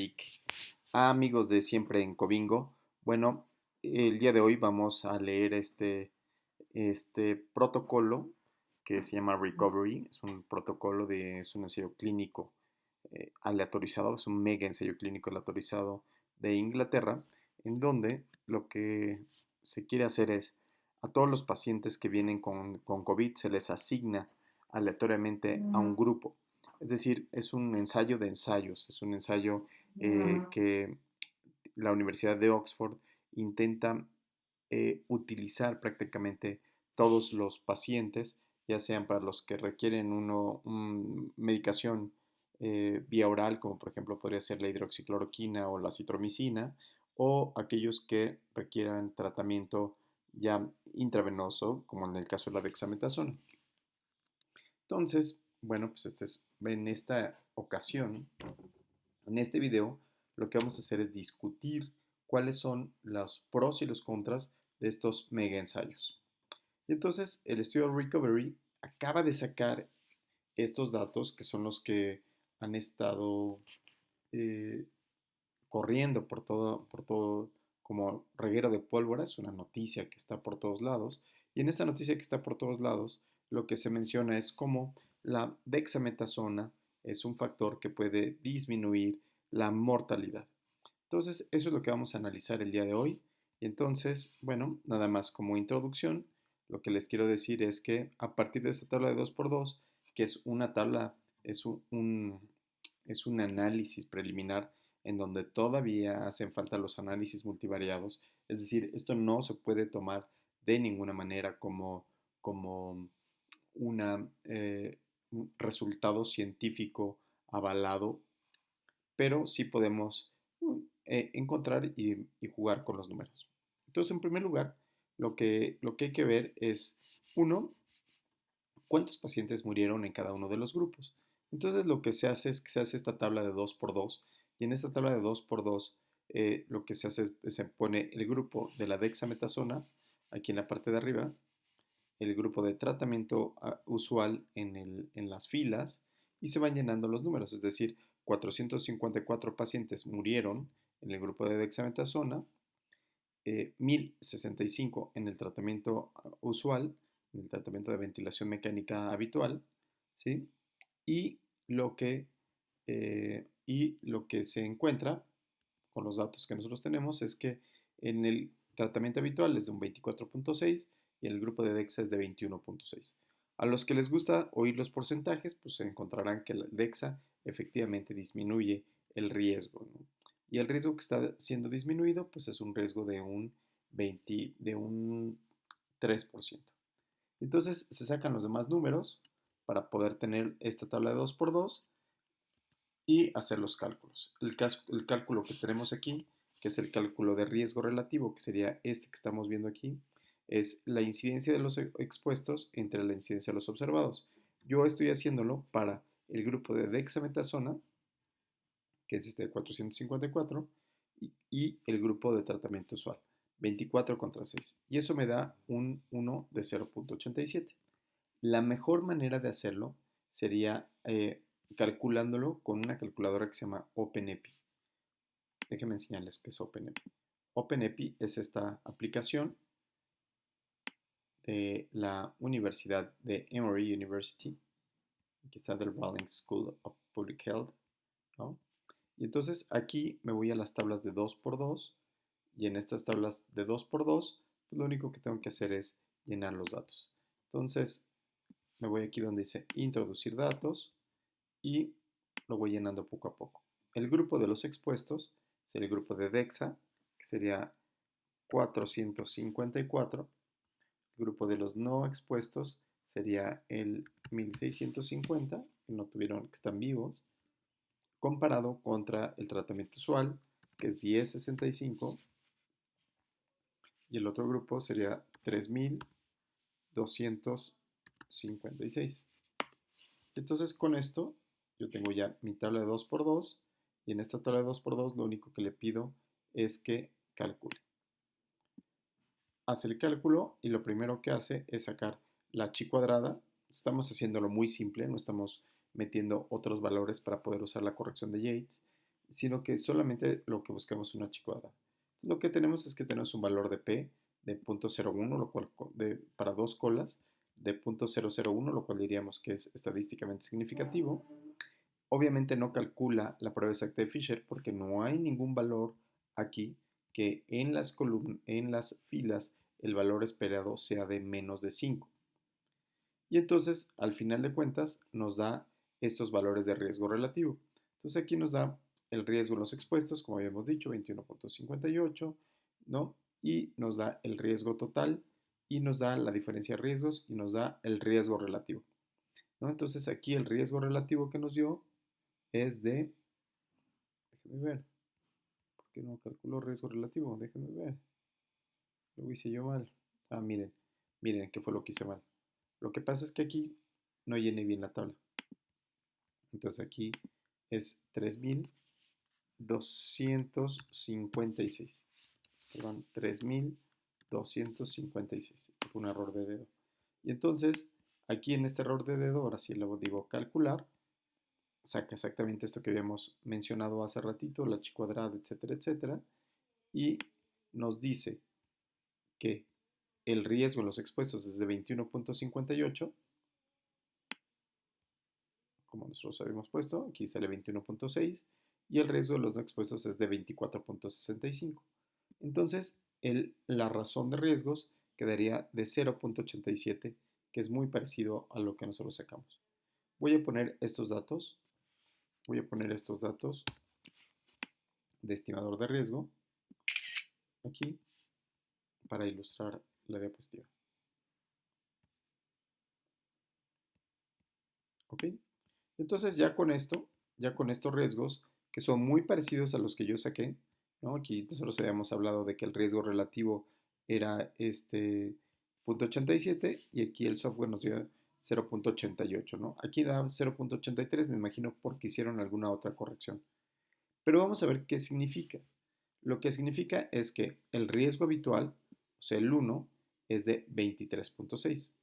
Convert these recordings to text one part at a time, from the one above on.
geek. Amigos de siempre en Cobingo. Bueno, el día de hoy vamos a leer este protocolo que se llama Recovery. Es un protocolo es un ensayo clínico aleatorizado, es un mega ensayo clínico aleatorizado de Inglaterra, en donde lo que se quiere hacer es a todos los pacientes que vienen con COVID se les asigna aleatoriamente a un grupo. Es decir, es un ensayo de ensayos, es un ensayo que la Universidad de Oxford intenta utilizar prácticamente todos los pacientes, ya sean para los que requieren medicación vía oral, como por ejemplo podría ser la hidroxicloroquina o la citromicina, o aquellos que requieran tratamiento ya intravenoso, como en el caso de la dexametasona. Entonces, bueno, pues en esta ocasión, en este video, lo que vamos a hacer es discutir cuáles son los pros y los contras de estos mega ensayos. Y entonces, el estudio Recovery acaba de sacar estos datos que son los que han estado eh, corriendo por todo como reguero de pólvora. Es una noticia que está por todos lados. Y en esta noticia que está por todos lados, lo que se menciona es cómo la dexametasona es un factor que puede disminuir la mortalidad. Entonces, eso es lo que vamos a analizar el día de hoy. Y entonces, bueno, nada más como introducción, lo que les quiero decir es que a partir de esta tabla de 2x2, que es una tabla, es un análisis preliminar en donde todavía hacen falta los análisis multivariados, es decir, esto no se puede tomar de ninguna manera como un resultado científico avalado, pero sí podemos encontrar y jugar con los números. Entonces, en primer lugar, lo que hay que ver es, uno, cuántos pacientes murieron en cada uno de los grupos. Entonces, lo que se hace es que se hace esta tabla de 2x2, y en esta tabla de 2x2 lo que se hace es se pone el grupo de la dexametasona aquí en la parte de arriba, el grupo de tratamiento usual en las filas, y se van llenando los números, es decir, 454 pacientes murieron en el grupo de dexametasona, 1065 en el tratamiento usual, en el tratamiento de ventilación mecánica habitual, ¿sí? Y lo que se encuentra con los datos que nosotros tenemos es que en el tratamiento habitual es de un 24.6 y el grupo de DEXA es de 21.6. A los que les gusta oír los porcentajes, pues se encontrarán que el DEXA efectivamente disminuye el riesgo, ¿no? Y el riesgo que está siendo disminuido, pues es un riesgo de un 3%. Entonces se sacan los demás números para poder tener esta tabla de 2x2 y hacer los cálculos. El cálculo que tenemos aquí, que es el cálculo de riesgo relativo, que sería este que estamos viendo aquí, es la incidencia de los expuestos entre la incidencia de los observados. Yo estoy haciéndolo para el grupo de dexametasona, que es este de 454, y el grupo de tratamiento usual, 24 contra 6. Y eso me da un 1 de 0.87. La mejor manera de hacerlo sería calculándolo con una calculadora que se llama OpenEpi. Déjenme enseñarles qué es OpenEpi. OpenEpi es esta aplicación de la Universidad de Emory University, que está del Rollins School of Public Health, ¿no? Y entonces aquí me voy a las tablas de 2x2, y en estas tablas de 2x2, pues lo único que tengo que hacer es llenar los datos. Entonces me voy aquí donde dice introducir datos y lo voy llenando poco a poco. El grupo de los expuestos sería el grupo de DEXA, que sería 454. El grupo de los no expuestos sería el 1650, que no tuvieron, que están vivos, comparado contra el tratamiento usual, que es 1065, y el otro grupo sería 3256. Entonces con esto yo tengo ya mi tabla de 2x2, y en esta tabla de 2x2 lo único que le pido es que calcule. Hace el cálculo y lo primero que hace es sacar la chi cuadrada. Estamos haciéndolo muy simple, no estamos metiendo otros valores para poder usar la corrección de Yates. sino que solamente lo que buscamos es una H cuadrada. Lo que tenemos es que tenemos un valor de P de 0.01, lo cual para dos colas de 0.001, lo cual diríamos que es estadísticamente significativo. Obviamente no calcula la prueba exacta de Fisher porque no hay ningún valor aquí que en las filas el valor esperado sea de menos de 5. Y entonces, al final de cuentas, nos da estos valores de riesgo relativo. Entonces aquí nos da el riesgo en los expuestos, como habíamos dicho, 21.58, ¿no? Y nos da el riesgo total, y nos da la diferencia de riesgos, y nos da el riesgo relativo, ¿no? Entonces aquí el riesgo relativo que nos dio es de, déjenme ver, ¿por qué no calculo riesgo relativo? Déjenme ver, lo hice yo mal. Ah, miren, ¿qué fue lo que hice mal? Lo que pasa es que aquí no llené bien la tabla. Entonces aquí es 3.256. Perdón, 3.256. Fue un error de dedo. Y entonces, aquí en este error de dedo, ahora sí lo digo calcular, saca exactamente esto que habíamos mencionado hace ratito, la h cuadrada, etcétera, etcétera, y nos dice que el riesgo en los expuestos es de 21.58, como nosotros habíamos puesto, aquí sale 21.6, y el riesgo de los no expuestos es de 24.65. Entonces, la razón de riesgos quedaría de 0.87, que es muy parecido a lo que nosotros sacamos. Voy a poner estos datos, de estimador de riesgo aquí para ilustrar la diapositiva. ¿Ok? Entonces ya con estos riesgos, que son muy parecidos a los que yo saqué, ¿no? Aquí nosotros habíamos hablado de que el riesgo relativo era este 0.87 y aquí el software nos dio 0.88, ¿no? Aquí da 0.83, me imagino porque hicieron alguna otra corrección. Pero vamos a ver qué significa. Lo que significa es que el riesgo habitual, o sea, el 1, es de 23.6.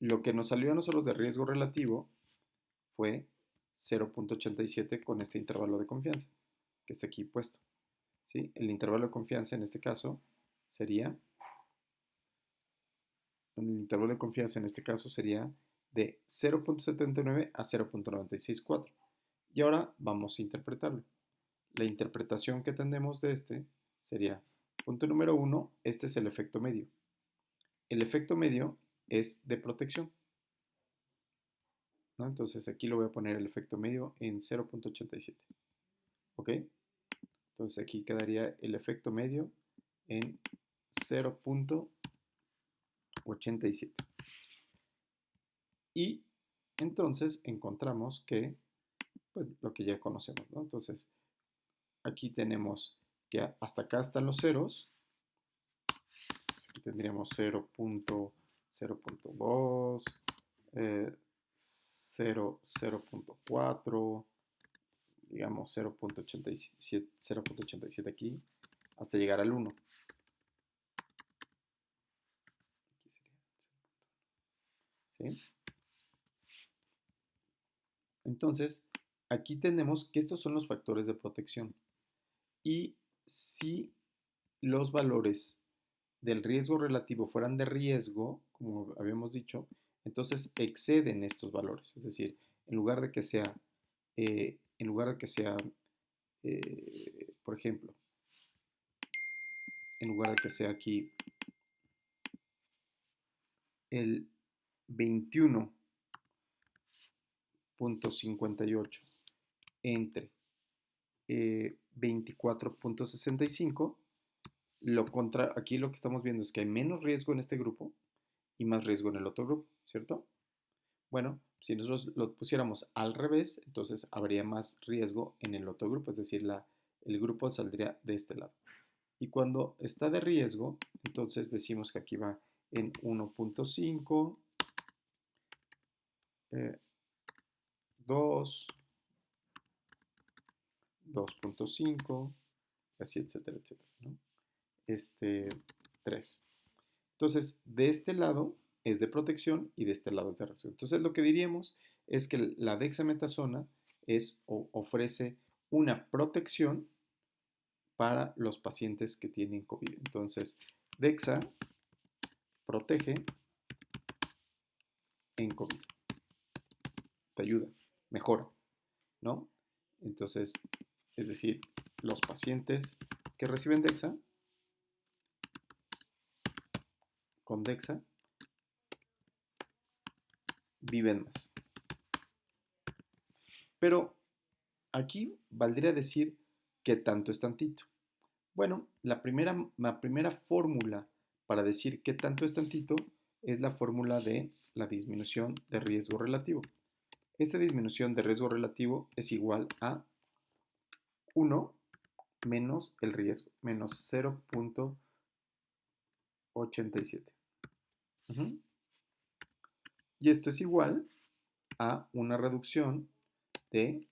Lo que nos salió a nosotros de riesgo relativo fue 0.87 con este intervalo de confianza que está aquí puesto, ¿sí? El intervalo de confianza en este caso sería, de 0.79 a 0.964. Y ahora vamos a interpretarlo. La interpretación que tenemos de este sería, punto número 1, este es el efecto medio. El efecto medio es de protección, ¿no? Entonces aquí lo voy a poner el efecto medio en 0.87. ¿Ok? Entonces aquí quedaría el efecto medio en 0.87. Y entonces encontramos que, pues, lo que ya conocemos, ¿no? Entonces aquí tenemos que hasta acá están los ceros. Aquí tendríamos 0.2, 0.4, digamos 0.87 aquí, hasta llegar al 1. ¿Sí? Entonces, aquí tenemos que estos son los factores de protección. Y si los valores del riesgo relativo fueran de riesgo, como habíamos dicho, entonces exceden estos valores. Es decir, en lugar de que sea, por ejemplo, en lugar de que sea aquí el 21.58 entre 24.65, aquí lo que estamos viendo es que hay menos riesgo en este grupo y más riesgo en el otro grupo, ¿cierto? Bueno, si nosotros lo pusiéramos al revés, entonces habría más riesgo en el otro grupo, es decir, el grupo saldría de este lado. Y cuando está de riesgo, entonces decimos que aquí va en 1.5, 2, 2.5, así, etcétera, etcétera, ¿no? 3. Entonces, de este lado es de protección y de este lado es de reacción. Entonces, lo que diríamos es que la dexametasona ofrece una protección para los pacientes que tienen COVID. Entonces, DEXA protege en COVID. Te ayuda, mejora, ¿no? Entonces, es decir, los pacientes que reciben DEXA, con DEXA, viven más. Pero aquí valdría decir que tanto es tantito. Bueno, la primera fórmula para decir qué tanto es tantito es la fórmula de la disminución de riesgo relativo. Esta disminución de riesgo relativo es igual a 1 menos el riesgo, menos 0.87. Y esto es igual a una reducción de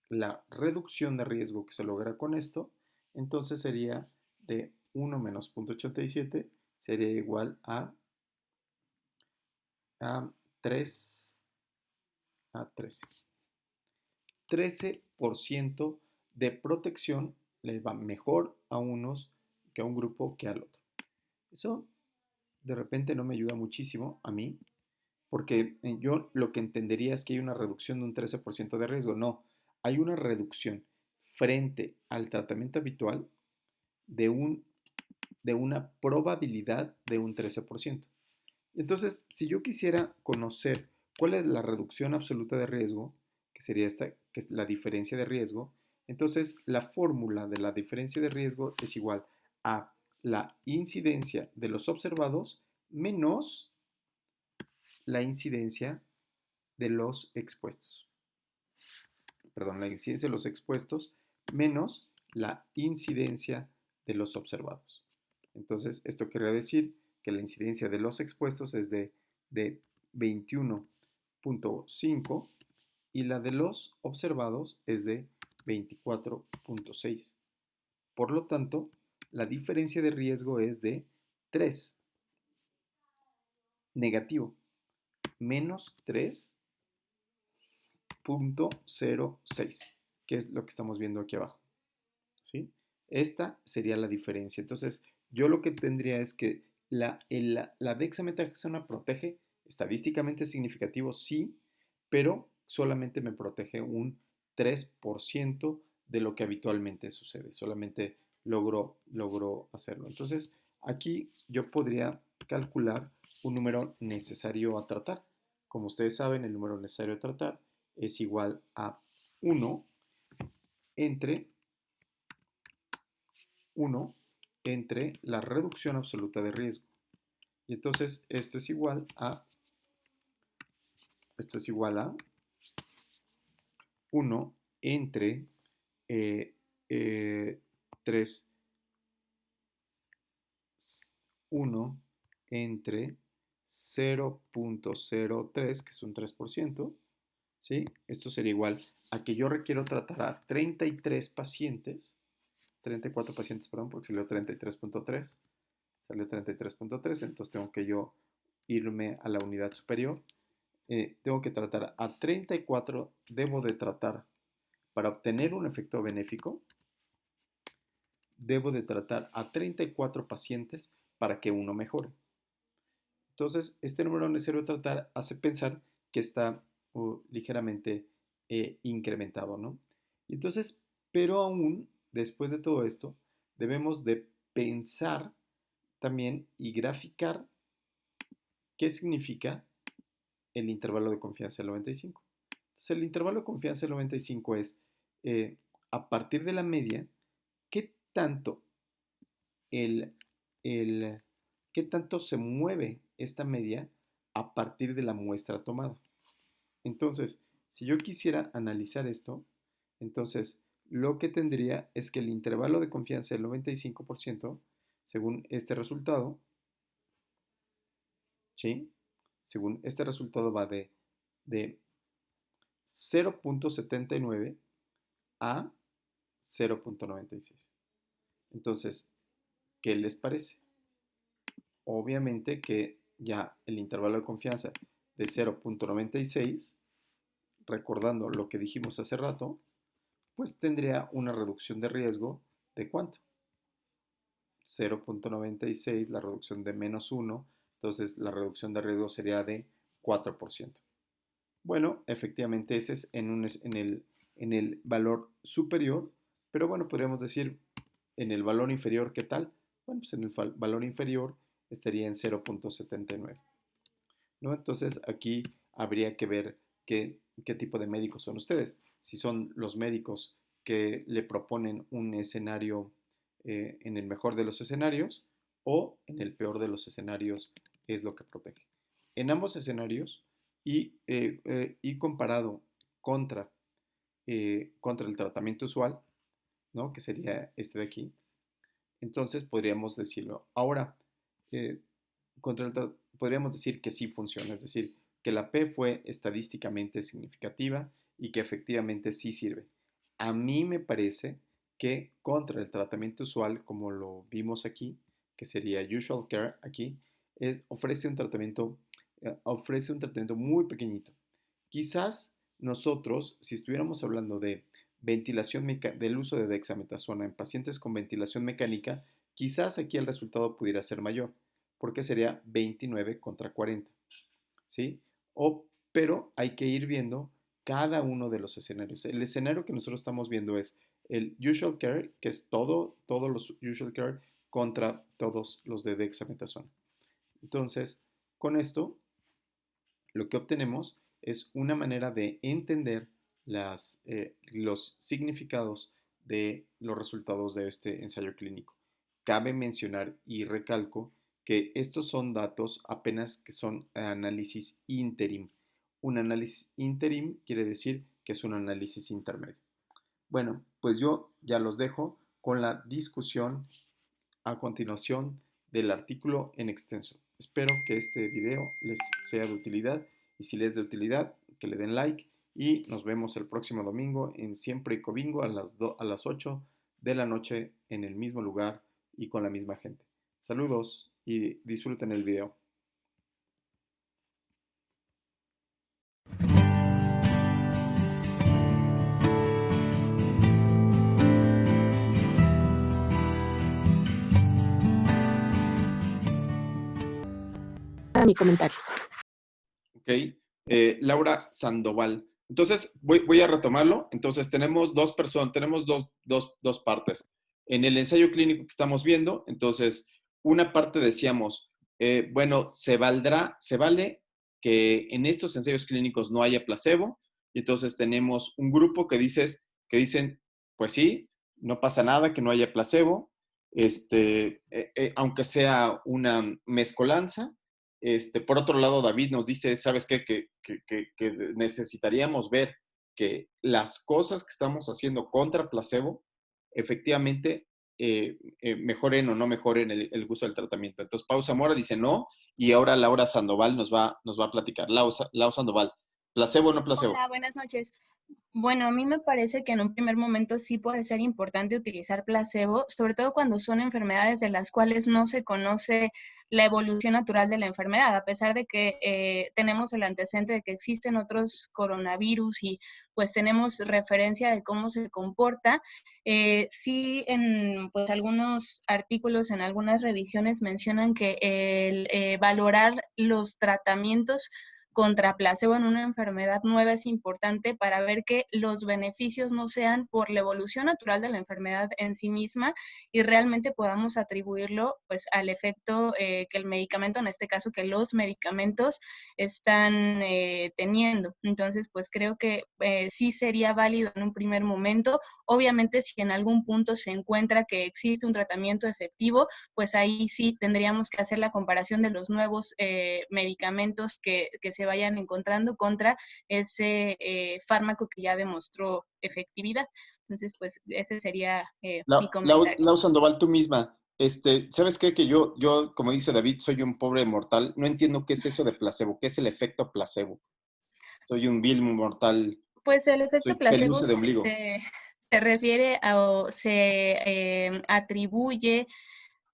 la reducción de riesgo que se logra con esto. Entonces sería de 1 menos 0.87 sería igual a 3 a 13. 13% de protección les va mejor a unos que a un grupo que al otro. Eso de repente no me ayuda muchísimo a mí, porque yo lo que entendería es que hay una reducción de un 13% de riesgo. No, hay una reducción frente al tratamiento habitual de, de una probabilidad de un 13%. Entonces, si yo quisiera conocer cuál es la reducción absoluta de riesgo, que sería esta, que es la diferencia de riesgo, entonces la fórmula de la diferencia de riesgo es igual a la incidencia de los observados menos la incidencia de los expuestos. Perdón, la incidencia de los expuestos menos la incidencia de los observados. Entonces, esto quiere decir que la incidencia de los expuestos es de 21.5 y la de los observados es de 24.6. Por lo tanto, la diferencia de riesgo es de 3, negativo, menos 3.06, que es lo que estamos viendo aquí abajo. ¿Sí? Esta sería la diferencia. Entonces, yo lo que tendría es que la dexametasona protege estadísticamente significativo, sí, pero solamente me protege un 3% de lo que habitualmente sucede. Solamente logro hacerlo. Entonces, aquí yo podría calcular un número necesario a tratar. Como ustedes saben, el número necesario a tratar es igual a 1 entre 1 entre la reducción absoluta de riesgo. Y entonces esto es igual a 1 entre 3, 1 entre 0.03, que es un 3%, ¿sí? Esto sería igual a que yo requiero tratar a 33 pacientes, 34 pacientes, perdón, porque salió 33.3, entonces tengo que yo irme a la unidad superior. Tengo que tratar a 34, debo de tratar, para obtener un efecto benéfico, debo de tratar a 34 pacientes para que uno mejore. Entonces, este número necesario de tratar hace pensar que está ligeramente incrementado, ¿no? Y entonces, pero aún, después de todo esto, debemos de pensar también y graficar qué significa el intervalo de confianza del 95. Entonces, el intervalo de confianza del 95 es, a partir de la media, qué tanto, el, el, qué tanto se mueve esta media a partir de la muestra tomada. Entonces, si yo quisiera analizar esto, entonces lo que tendría es que el intervalo de confianza del 95%, según este resultado, ¿sí? Según este resultado va de 0.79 a 0.96. Entonces, ¿qué les parece? Obviamente que ya el intervalo de confianza de 0.96 recordando lo que dijimos hace rato, pues tendría una reducción de riesgo de ¿cuánto? 0.96, la reducción de -1, entonces la reducción de riesgo sería de 4%. Bueno, efectivamente ese es en el valor superior, pero bueno, podríamos decir en el valor inferior, ¿qué tal? Bueno, pues en el valor inferior estaría en 0.79, ¿no? Entonces aquí habría que ver qué tipo de médicos son ustedes. Si son los médicos que le proponen un escenario en el mejor de los escenarios o en el peor de los escenarios es lo que protege. En ambos escenarios y comparado contra, contra el tratamiento usual, ¿no? Que sería este de aquí, entonces podríamos decirlo. Ahora, eh, podríamos decir que sí funciona, es decir, que la P fue estadísticamente significativa y que efectivamente sí sirve. A mí me parece que contra el tratamiento usual, como lo vimos aquí, que sería usual care aquí, ofrece un tratamiento muy pequeñito. Quizás nosotros, si estuviéramos hablando de del uso de dexametasona en pacientes con ventilación mecánica, quizás aquí el resultado pudiera ser mayor, porque sería 29 contra 40, ¿sí? Pero hay que ir viendo cada uno de los escenarios. El escenario que nosotros estamos viendo es el usual care, que es todos los usual care contra todos los de dexametasona. Entonces, con esto, lo que obtenemos es una manera de entender los significados de los resultados de este ensayo clínico. Cabe mencionar y recalco que estos son datos apenas que son análisis interim. Un análisis interim quiere decir que es un análisis intermedio. Bueno, pues yo ya los dejo con la discusión a continuación del artículo en extenso. Espero que este video les sea de utilidad y si les es de utilidad, que le den like y nos vemos el próximo domingo en Siempre Ecobingo a las 8 de la noche en el mismo lugar y con la misma gente. Saludos y disfruten el video. Mi comentario. Ok, Laura Sandoval. Entonces, voy a retomarlo. Entonces, tenemos dos personas, tenemos dos partes. En el ensayo clínico que estamos viendo, entonces, una parte decíamos, bueno, se vale que en estos ensayos clínicos no haya placebo. Y entonces tenemos un grupo que dicen, pues sí, no pasa nada que no haya placebo, aunque sea una mezcolanza. Por otro lado, David nos dice, ¿sabes qué? Que necesitaríamos ver que las cosas que estamos haciendo contra placebo efectivamente mejoren o no mejoren el uso del tratamiento. Entonces, Pau Zamora dice no, y ahora Laura Sandoval nos va a platicar. Laura Sandoval, ¿placebo o no placebo? Hola, buenas noches. Bueno, a mí me parece que en un primer momento sí puede ser importante utilizar placebo, sobre todo cuando son enfermedades de las cuales no se conoce la evolución natural de la enfermedad, a pesar de que tenemos el antecedente de que existen otros coronavirus y pues tenemos referencia de cómo se comporta. Sí, en pues algunos artículos, en algunas revisiones mencionan que el valorar los tratamientos contra placebo en una enfermedad nueva es importante para ver que los beneficios no sean por la evolución natural de la enfermedad en sí misma y realmente podamos atribuirlo pues al efecto que el medicamento, en este caso que los medicamentos están teniendo. Entonces pues creo que sí sería válido en un primer momento. Obviamente si en algún punto se encuentra que existe un tratamiento efectivo, pues ahí sí tendríamos que hacer la comparación de los nuevos medicamentos que se vayan encontrando contra ese fármaco que ya demostró efectividad. Entonces, pues ese sería mi comentario. Lau Sandoval, tú misma, ¿sabes qué? Que yo, como dice David, soy un pobre mortal. No entiendo qué es eso de placebo, qué es el efecto placebo. Soy un vil mortal, Pues el efecto soy placebo peluce de ombligo. se refiere a, o se atribuye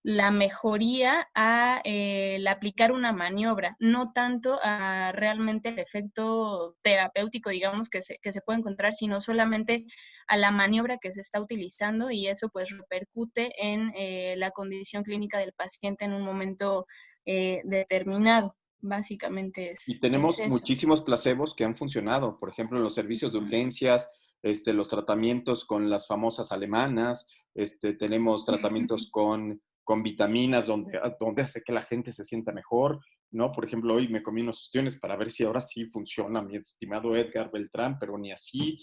la mejoría a el aplicar una maniobra, no tanto a realmente el efecto terapéutico, digamos, que se puede encontrar, sino solamente a la maniobra que se está utilizando, y eso pues repercute en la condición clínica del paciente en un momento determinado. Básicamente Y es tenemos eso. muchísimos placebos que han funcionado, por ejemplo, en los servicios de urgencias, los tratamientos con las famosas alemanas, tenemos tratamientos con vitaminas donde hace que la gente se sienta mejor, ¿no? Por ejemplo, hoy me comí unos ostiones para ver si ahora sí funciona, mi estimado Edgar Beltrán, pero ni así,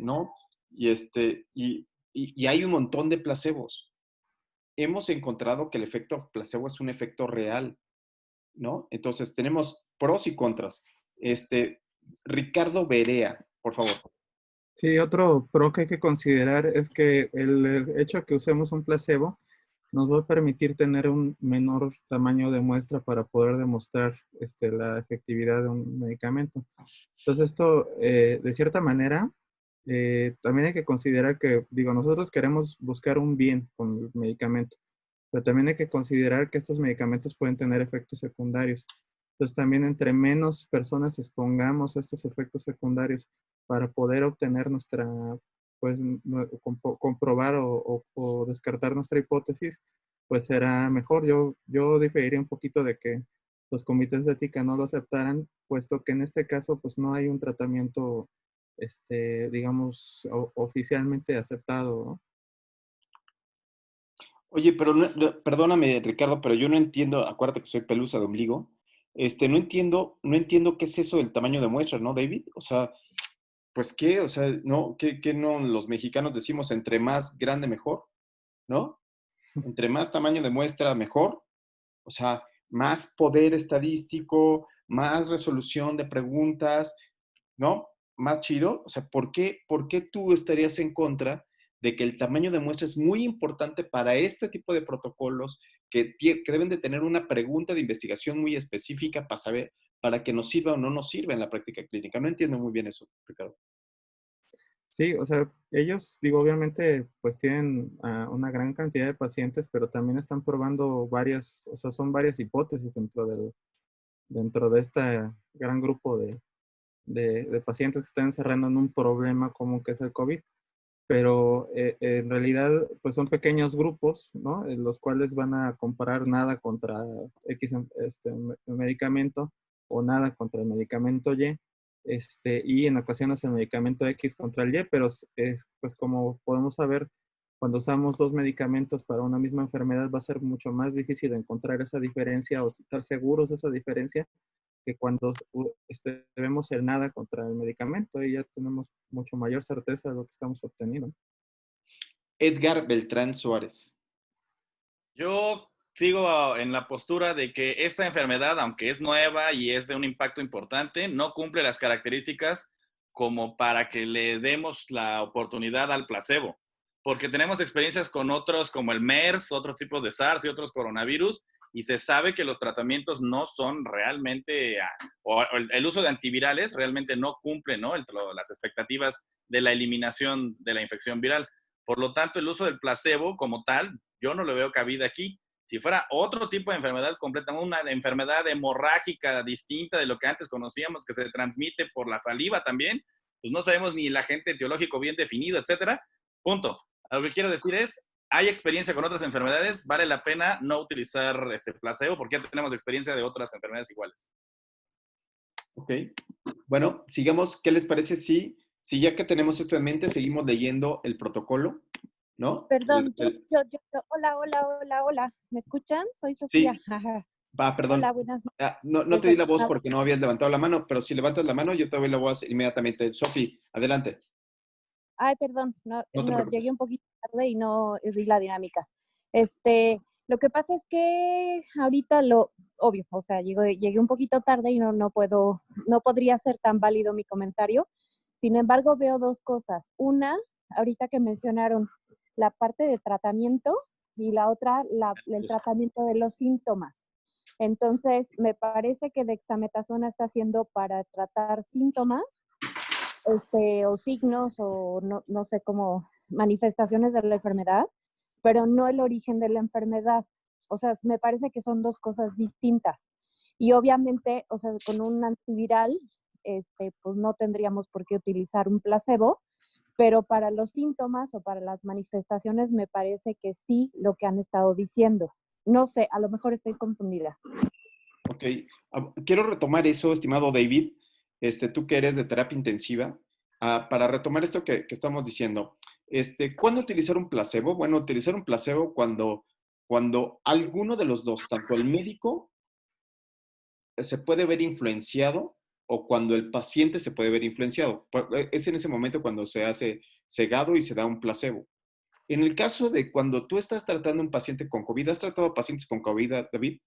¿no? Y hay un montón de placebos. Hemos encontrado que el efecto placebo es un efecto real, ¿no? Entonces tenemos pros y contras. Ricardo Berea, por favor. Sí, otro pro que hay que considerar es que el hecho de que usemos un placebo nos va a permitir tener un menor tamaño de muestra para poder demostrar la efectividad de un medicamento. Entonces, esto, de cierta manera, también hay que considerar que, digo, nosotros queremos buscar un bien con el medicamento, pero también hay que considerar que estos medicamentos pueden tener efectos secundarios. Entonces, también entre menos personas expongamos a estos efectos secundarios para poder obtener nuestra, pues, comprobar o descartar nuestra hipótesis, pues será mejor. Yo diferiría un poquito de que los comités de ética no lo aceptaran, puesto que en este caso, pues no hay un tratamiento, digamos, oficialmente aceptado, ¿no? Oye, pero perdóname, Ricardo, pero yo no entiendo, acuérdate que soy pelusa de ombligo, no entiendo qué es eso del tamaño de muestra, ¿no, David? O sea, pues qué, o sea, no, ¿qué no los mexicanos decimos entre más grande mejor, ¿no? Entre más tamaño de muestra mejor, o sea, más poder estadístico, más resolución de preguntas, ¿no? Más chido. O sea, ¿por qué tú estarías en contra de que el tamaño de muestra es muy importante para este tipo de protocolos que deben de tener una pregunta de investigación muy específica para saber, para que nos sirva o no nos sirva en la práctica clínica? No entiendo muy bien eso, Ricardo. Sí, o sea, ellos, digo, obviamente, pues tienen una gran cantidad de pacientes, pero también están probando varias, o sea, son varias hipótesis dentro de este gran grupo de pacientes que están encerrando en un problema común que es el COVID. Pero en realidad, pues son pequeños grupos, ¿no? En los cuales van a comparar nada contra X medicamento o nada contra el medicamento Y, y en ocasiones el medicamento X contra el Y, pero pues como podemos saber, cuando usamos dos medicamentos para una misma enfermedad va a ser mucho más difícil encontrar esa diferencia o estar seguros de esa diferencia que cuando vemos el nada contra el medicamento y ya tenemos mucho mayor certeza de lo que estamos obteniendo. Edgar Beltrán Suárez. Yo sigo en la postura de que esta enfermedad, aunque es nueva y es de un impacto importante, no cumple las características como para que le demos la oportunidad al placebo. Porque tenemos experiencias con otros como el MERS, otros tipos de SARS y otros coronavirus, y se sabe que los tratamientos no son realmente, o el uso de antivirales realmente no cumple, ¿no? Las expectativas de la eliminación de la infección viral. Por lo tanto, el uso del placebo como tal, yo no le veo cabida aquí. Si fuera otro tipo de enfermedad completa, una enfermedad hemorrágica distinta de lo que antes conocíamos, que se transmite por la saliva también, pues no sabemos ni el agente etiológico bien definido, etcétera. Punto. Lo que quiero decir es, hay experiencia con otras enfermedades, vale la pena no utilizar este placebo porque ya tenemos experiencia de otras enfermedades iguales. Ok. Bueno, sigamos. ¿Qué les parece si ya que tenemos esto en mente, seguimos leyendo el protocolo, ¿no? Perdón, hola, hola, hola, hola. ¿Me escuchan? Soy Sofía. Sí, Ajá. va, perdón. Hola, buenas noches. No te di la voz Desafortunadamente, porque no habías levantado la mano, pero si levantas la mano, yo te doy la voz inmediatamente. Sofi, adelante. ay, perdón, no, No te llegué preocupes. un poquito tarde y no vi la dinámica. Lo que pasa es que ahorita obvio, o sea, llegué un poquito tarde y no podría ser tan válido mi comentario. Sin embargo, veo dos cosas. Una, ahorita que mencionaron la parte de tratamiento y la otra, el tratamiento de los síntomas. Entonces, me parece que dexametasona está haciendo para tratar síntomas, o signos, o no sé cómo, manifestaciones de la enfermedad, pero no el origen de la enfermedad. O sea, me parece que son dos cosas distintas. Y obviamente, o sea, con un antiviral, pues no tendríamos por qué utilizar un placebo, pero para los síntomas o para las manifestaciones me parece que sí lo que han estado diciendo. No sé, a lo mejor estoy confundida. Ok, quiero retomar eso, estimado David, tú que eres de terapia intensiva, para retomar esto que estamos diciendo. ¿Cuándo utilizar un placebo? Bueno, utilizar un placebo cuando alguno de los dos, tanto el médico se puede ver influenciado o cuando el paciente se puede ver influenciado. Es en ese momento cuando se hace cegado y se da un placebo. En el caso de cuando tú estás tratando a un paciente con COVID, ¿has tratado a pacientes con COVID, David?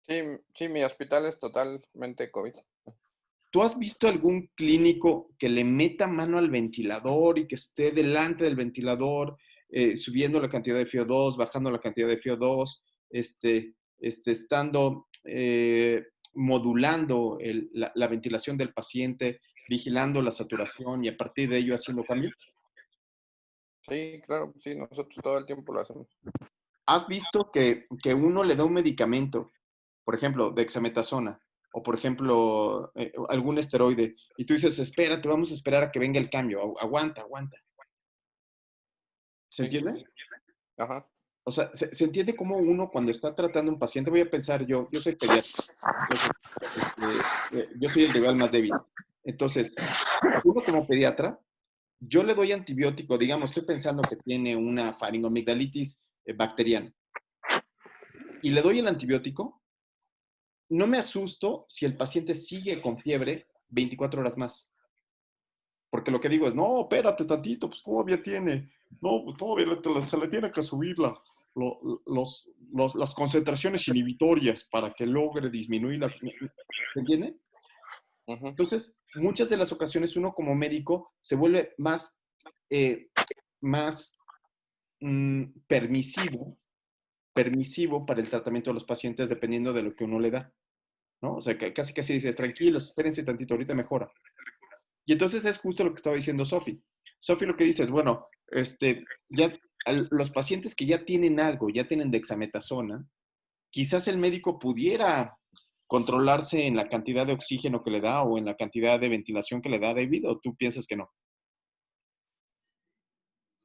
Sí, sí, mi hospital es totalmente COVID. ¿Tú has visto algún clínico que le meta mano al ventilador y que esté delante del ventilador, subiendo la cantidad de FiO2, bajando la cantidad de FiO2, estando modulando la ventilación del paciente, vigilando la saturación y a partir de ello haciendo cambios? Sí, claro, sí, nosotros todo el tiempo lo hacemos. ¿Has visto que uno le da un medicamento, por ejemplo, dexametasona, o por ejemplo, algún esteroide, y tú dices, espérate, vamos a esperar a que venga el cambio, aguanta, aguanta? ¿Se Sí, entiende? ajá, O sea, se entiende cómo uno cuando está tratando a un paciente, voy a pensar yo soy pediatra, entonces, yo soy el rival más débil. Entonces, uno como pediatra, yo le doy antibiótico, digamos, estoy pensando que tiene una faringomigdalitis bacteriana, y le doy el antibiótico. No me asusto si el paciente sigue con fiebre 24 horas más. Porque lo que digo es, no, espérate tantito, pues todavía tiene, no, pues todavía se le tiene que subir las concentraciones inhibitorias para que logre disminuir la... ¿Se entiende? ujú. Entonces, muchas de las ocasiones uno como médico se vuelve más permisivo para el tratamiento de los pacientes dependiendo de lo que uno le da, ¿no? O sea, que casi dices, tranquilos, espérense tantito, ahorita mejora. Y entonces es justo lo que estaba diciendo Sofi. Sofi lo que dice es, bueno, ya los pacientes que ya tienen algo, ya tienen dexametasona, quizás el médico pudiera controlarse en la cantidad de oxígeno que le da o en la cantidad de ventilación que le da, David, ¿o tú piensas que no?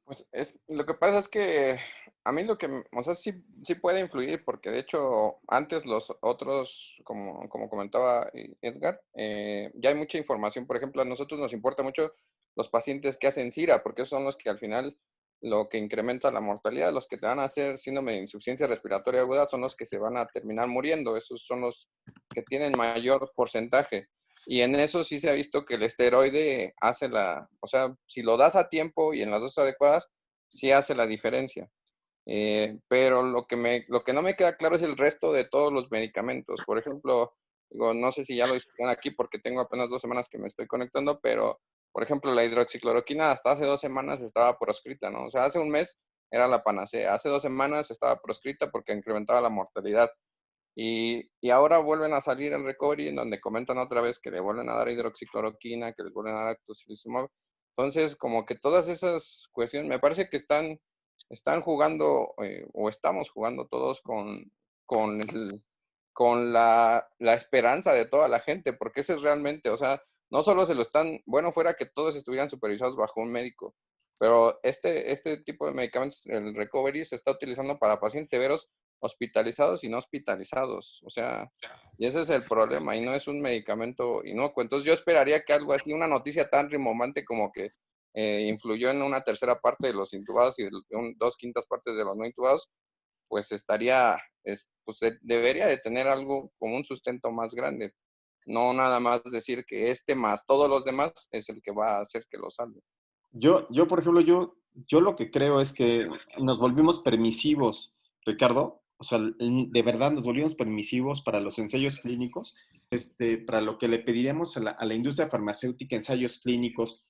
Pues lo que pasa es que a mí o sea, sí, sí puede influir, porque de hecho antes los otros, como comentaba Edgar, ya hay mucha información. Por ejemplo, a nosotros nos importa mucho los pacientes que hacen SIRA, porque esos son los que al final lo que incrementa la mortalidad, los que te van a hacer síndrome de insuficiencia respiratoria aguda son los que se van a terminar muriendo, esos son los que tienen mayor porcentaje. Y en eso sí se ha visto que el esteroide hace o sea, si lo das a tiempo y en las dosis adecuadas, sí hace la diferencia. Pero lo que no me queda claro es el resto de todos los medicamentos. Por ejemplo, digo, no sé si ya lo discutían aquí porque tengo apenas 2 semanas que me estoy conectando, pero por ejemplo, la hidroxicloroquina hasta hace 2 semanas estaba proscrita, ¿no? O sea, hace un mes era la panacea, hace 2 semanas estaba proscrita porque incrementaba la mortalidad. Y ahora vuelven a salir el recovery en donde comentan otra vez que le vuelven a dar hidroxicloroquina, que le vuelven a dar tocilizumab. Entonces, como que todas esas cuestiones, me parece que están jugando o estamos jugando todos con, con la esperanza de toda la gente, porque ese es realmente, o sea, no solo se lo están, bueno, fuera que todos estuvieran supervisados bajo un médico, pero este tipo de medicamentos, el recovery, se está utilizando para pacientes severos hospitalizados y no hospitalizados. O sea, y ese es el problema, y no es un medicamento inocuo. Entonces yo esperaría que algo así, una noticia tan rimbombante como que influyó en una tercera parte de los intubados y 2/5 partes de los no intubados, pues pues debería de tener algo como un sustento más grande. No nada más decir que este más todos los demás es el que va a hacer que lo salve. Por ejemplo, yo lo que creo es que nos volvimos permisivos, Ricardo. O sea, de verdad nos volvimos permisivos para los ensayos clínicos, para lo que le pediríamos a la industria farmacéutica, ensayos clínicos,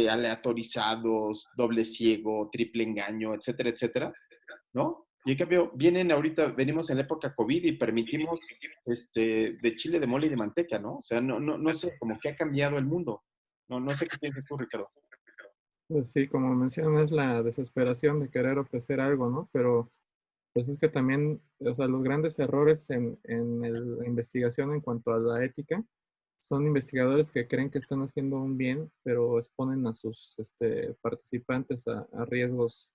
aleatorizados, doble ciego, triple engaño, etcétera, etcétera, ¿no? Y en cambio, venimos en la época COVID y permitimos de chile, de mole y de manteca, ¿no? O sea, no sé, como que ha cambiado el mundo. No sé qué piensas tú, Ricardo. Pues sí, como mencionas, la desesperación de querer ofrecer algo, ¿no? Pero pues es que también, o sea, los grandes errores la investigación en cuanto a la ética son investigadores que creen que están haciendo un bien, pero exponen a sus participantes a riesgos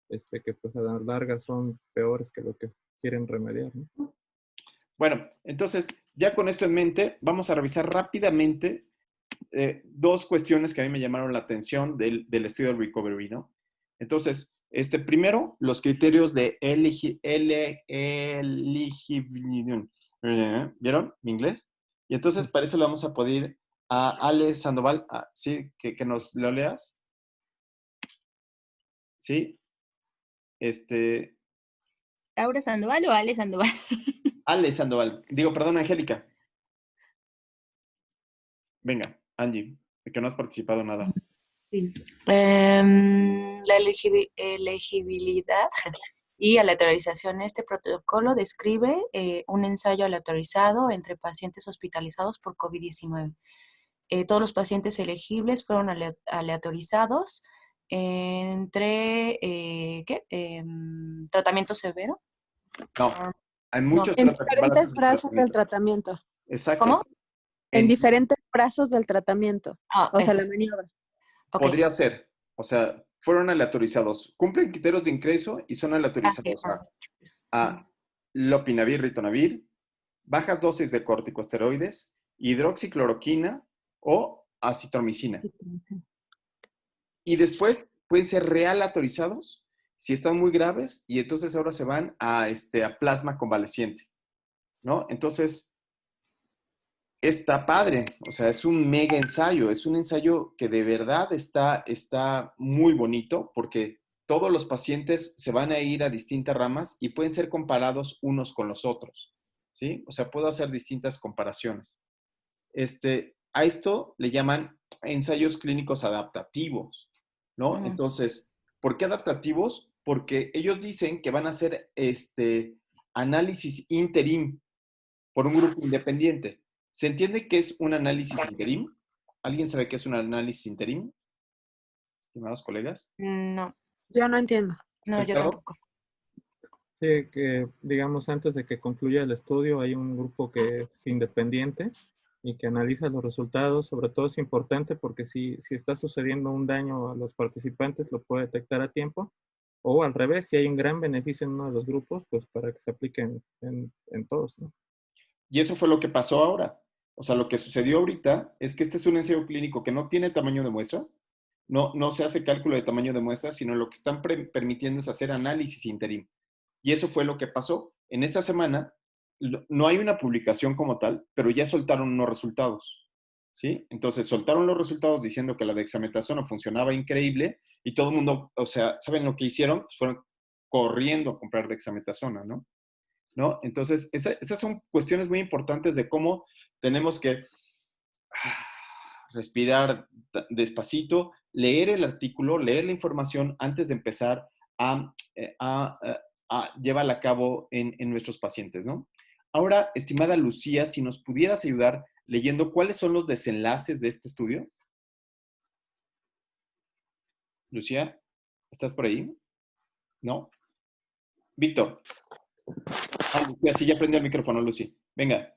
que pues a la larga son peores que lo que quieren remediar, ¿no? Bueno, entonces, ya con esto en mente, vamos a revisar rápidamente dos cuestiones que a mí me llamaron la atención del estudio del recovery, ¿no? Entonces, primero, los criterios de elegibilidad. ¿Vieron mi inglés? Y entonces, para eso le vamos a pedir a Ale Sandoval, ¿sí? Que nos lo leas, ¿sí? ¿Laura Sandoval o Ale Sandoval? Ale Sandoval. Digo, perdón, Angélica. Venga, Angie, de que no has participado nada. Sí. La elegibilidad y aleatorización. Este protocolo describe un ensayo aleatorizado entre pacientes hospitalizados por COVID-19. Todos los pacientes elegibles fueron aleatorizados entre tratamiento severo. No, hay No. muchos En van a diferentes ser brazos del tratamiento. Exacto. ¿Cómo? En diferentes brazos del tratamiento. O sea, Eso. la maniobra. Ok. Podría ser. O sea, fueron aleatorizados. Cumplen criterios de ingreso y son Sí, aleatorizados a lopinavir, ritonavir, bajas dosis de corticosteroides, hidroxicloroquina o acitromicina. Y después pueden ser realeatorizados si están muy graves y entonces ahora se van a plasma convaleciente, ¿no? Entonces, está padre, o sea, es un mega ensayo, es un ensayo que de verdad está muy bonito porque todos los pacientes se van a ir a distintas ramas y pueden ser comparados unos con los otros, ¿sí? O sea, puedo hacer distintas comparaciones. A esto le llaman ensayos clínicos adaptativos, ¿no? Entonces, ¿por qué adaptativos? Porque ellos dicen que van a hacer análisis interim por un grupo independiente. ¿Se entiende qué es un análisis interim? ¿Alguien sabe qué es un análisis interim? Estimados colegas. No. Yo no entiendo. No, yo Ricardo. tampoco. Sí, que digamos antes de que concluya el estudio hay un grupo que es independiente y que analiza los resultados. Sobre todo es importante porque si está sucediendo un daño a los participantes lo puede detectar a tiempo, o al revés, si hay un gran beneficio en uno de los grupos, pues para que se apliquen en todos, ¿no? Y eso fue lo que pasó ahora. O sea, lo que sucedió ahorita es que este es un ensayo clínico que no tiene tamaño de muestra, no se hace cálculo de tamaño de muestra, sino lo que están permitiendo es hacer análisis interim. Y eso fue lo que pasó. En esta semana no hay una publicación como tal, pero ya soltaron unos resultados, ¿sí? Entonces soltaron los resultados diciendo que la dexametasona funcionaba increíble y todo el mundo, o sea, ¿saben lo que hicieron? Pues fueron corriendo a comprar dexametasona, ¿no? Entonces, esas son cuestiones muy importantes de cómo tenemos que respirar despacito, leer el artículo, leer la información antes de empezar a, llevarla a cabo en nuestros pacientes, ¿no? Ahora, estimada Lucía, si nos pudieras ayudar leyendo cuáles son los desenlaces de este estudio. Lucía, ¿estás por ahí? ¿No? Víctor. Lucía, sí, ya prendió el micrófono, Lucy. Venga.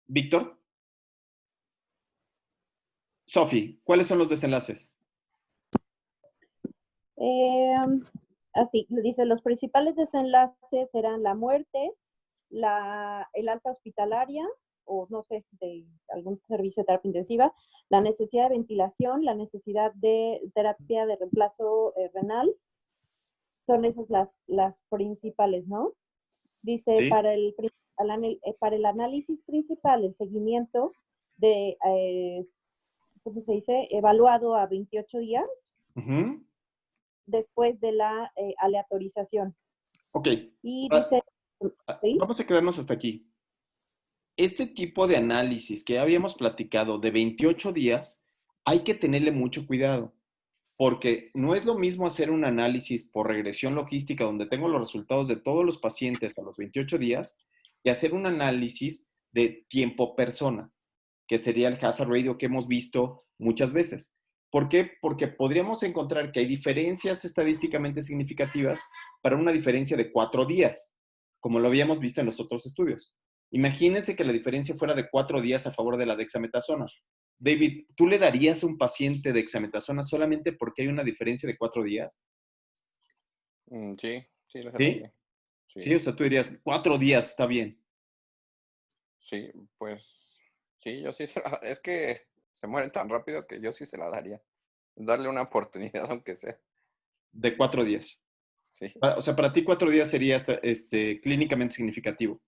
Víctor. Sofi, ¿cuáles son los desenlaces? Así, dice, los principales desenlaces serán la muerte, el alta hospitalaria, o no sé, de algún servicio de terapia intensiva, la necesidad de ventilación, la necesidad de terapia de reemplazo renal, son esas las principales, ¿no? Dice, ¿Sí? para el análisis principal, el seguimiento de, ¿cómo se dice? Evaluado a 28 días después de la aleatorización. Ok. Y dice, ¿sí? Vamos a quedarnos hasta aquí. Este tipo de análisis que habíamos platicado de 28 días, hay que tenerle mucho cuidado, porque no es lo mismo hacer un análisis por regresión logística donde tengo los resultados de todos los pacientes a los 28 días y hacer un análisis de tiempo persona. que sería el hazard ratio que hemos visto muchas veces. ¿Por qué? Porque podríamos encontrar que hay diferencias estadísticamente significativas para una diferencia de 4 días, como lo habíamos visto en los otros estudios. Imagínense que la diferencia fuera de 4 días a favor de la dexametasona. David, ¿tú le darías a un paciente dexametasona solamente porque hay una diferencia de 4 días? Sí, sí, se la ¿Sí? daría. Sí, Sí, o sea, tú dirías, 4 días está bien. sí, pues sí, yo sí es que se mueren tan rápido que yo sí se la daría. Darle una oportunidad, aunque sea. De 4 días. Sí. O sea, para ti 4 días sería clínicamente significativo.